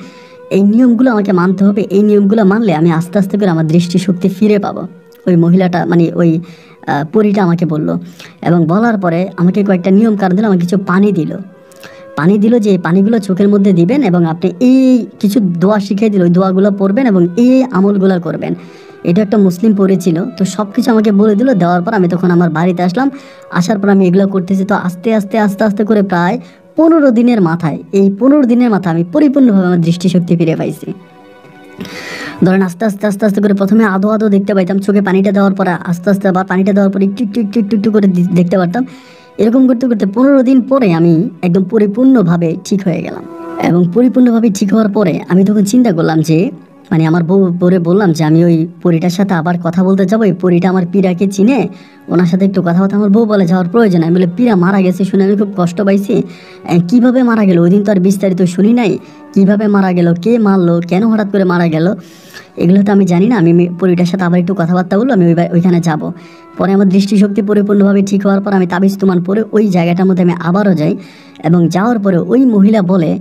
এই নিয়মগুলো আমাকে মানতে হবে, এই নিয়মগুলো মানলে আমি আস্তে আস্তে করে আমার দৃষ্টিশক্তি ফিরে পাবো। ওই মহিলাটা মানে ওই পরীটা আমাকে বলল, এবং বলার পরে আমাকে কয়েকটা নিয়ম কানুন দিল, আমাকে কিছু পানি দিল যে পানিগুলো চোখের মধ্যে দিবেন, এবং আপনি এই কিছু দোয়া শিখিয়ে দিল, ওই দোয়াগুলো পড়বেন এবং এই আমলগুলো করবেন। এটা একটা মুসলিম পরী ছিল, তো সব কিছু আমাকে বলে দিল। দেওয়ার পর আমি তখন আমার বাড়িতে আসলাম, আসার পর আমি এগুলো করতেছি। তো আস্তে আস্তে করে প্রায় 15 দিনের মাথায়, এই 15 দিনের মাথায় আমি পরিপূর্ণভাবে আমার দৃষ্টিশক্তি ফিরে পাইছি। ধরেন আস্তে করে প্রথমে আদো দেখতে পাইতাম, চোখে পানিটা দেওয়ার পরে আস্তে আবার পানিটা দেওয়ার পরে একটু করে দেখতে পারতাম। এরকম করতে 15 দিন পরে আমি একদম পরিপূর্ণভাবে ঠিক হয়ে গেলাম। এবং পরিপূর্ণভাবে ঠিক হওয়ার পরে আমি তখন চিন্তা করলাম যে মানে আমার বউরে বললাম যে আমি ওই পরীটার সাথে আবার কথা বলতে যাবো, এই পরীটা আমার পীরাকে চিনে, ওনার সাথে একটু কথা বলতে। আমার বউ বলে যাওয়ার প্রয়োজন। আমি বলে পীরা মারা গেছে শুনে আমি খুব কষ্ট পাইছি। কিভাবে মারা গেল ওই দিন তো আর বিস্তারিত শুনি নাই, কিভাবে মারা গেল, কে মারলো, কেন হঠাৎ করে মারা গেল, এগুলো তো আমি জানি না। আমি পরীটার সাথে আবার একটু কথাবার্তা বললো, আমি ওইখানে যাব। পরে আমার দৃষ্টিশক্তি পরিপূর্ণভাবে ঠিক হওয়ার পর আমি তাবিজ তুমান পরে ওই জায়গাটার মধ্যে আমি আবারও যাই, এবং যাওয়ার পরে ওই মহিলা বলে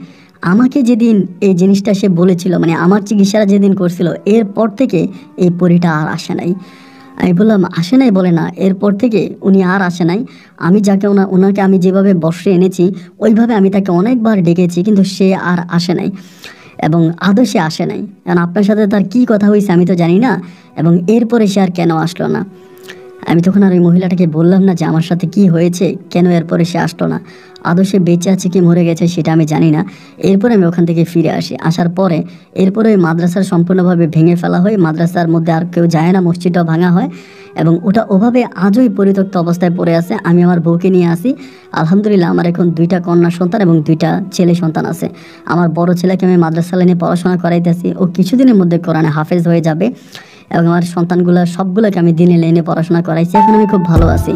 আমাকে যেদিন এই জিনিসটা সে বলেছিল, মানে আমার চিকিৎসাটা যেদিন করছিল, এরপর থেকে এই পরীটা আর আসে নাই। আমি বললাম আসে নাই বলে না, এরপর থেকে উনি আর আসে নাই। আমি যাকে ওনাকে আমি যেভাবে বসে এনেছি ওইভাবে আমি তাকে অনেকবার ডেকেছি, কিন্তু সে আর আসে নাই, এবং আদৌ সে আসে নাই। কারণ আপনার সাথে তার কী কথা হয়েছে আমি তো জানি না, এবং এরপরে সে আর কেন আসলো না। আমি তখন আর ওই মহিলাটাকে বললাম না যে আমার সাথে কি হয়েছে, কেন এরপরে সে আসলো না, আদৌ সে বেঁচে আছে কি মরে গেছে সেটা আমি জানি না। এরপরে আমি ওখান থেকে ফিরে আসি। আসার পরে এরপরে ওই মাদ্রাসার সম্পূর্ণভাবে ভেঙে ফেলা হয়, মাদ্রাসার মধ্যে আর কেউ যায় না, মসজিদটাও ভাঙা হয়, এবং ওটা ওভাবে আজই পরিত্যক্ত অবস্থায় পড়ে আছে। আমি আমার বউকে নিয়ে আসি। আলহামদুলিল্লাহ আমার এখন 2টা কন্যা সন্তান এবং 2টা ছেলে সন্তান আছে। আমার বড় ছেলেকে আমি মাদ্রাসা লাইনে পড়াশোনা করাইতেছি, ও কিছুদিনের মধ্যে কোরআনে হাফেজ হয়ে যাবে, এবং আমার সন্তানগুলো সবগুলোকে আমি দিনে লাইনে পড়াশোনা করাইছি। এখন আমি খুব ভালো আছি।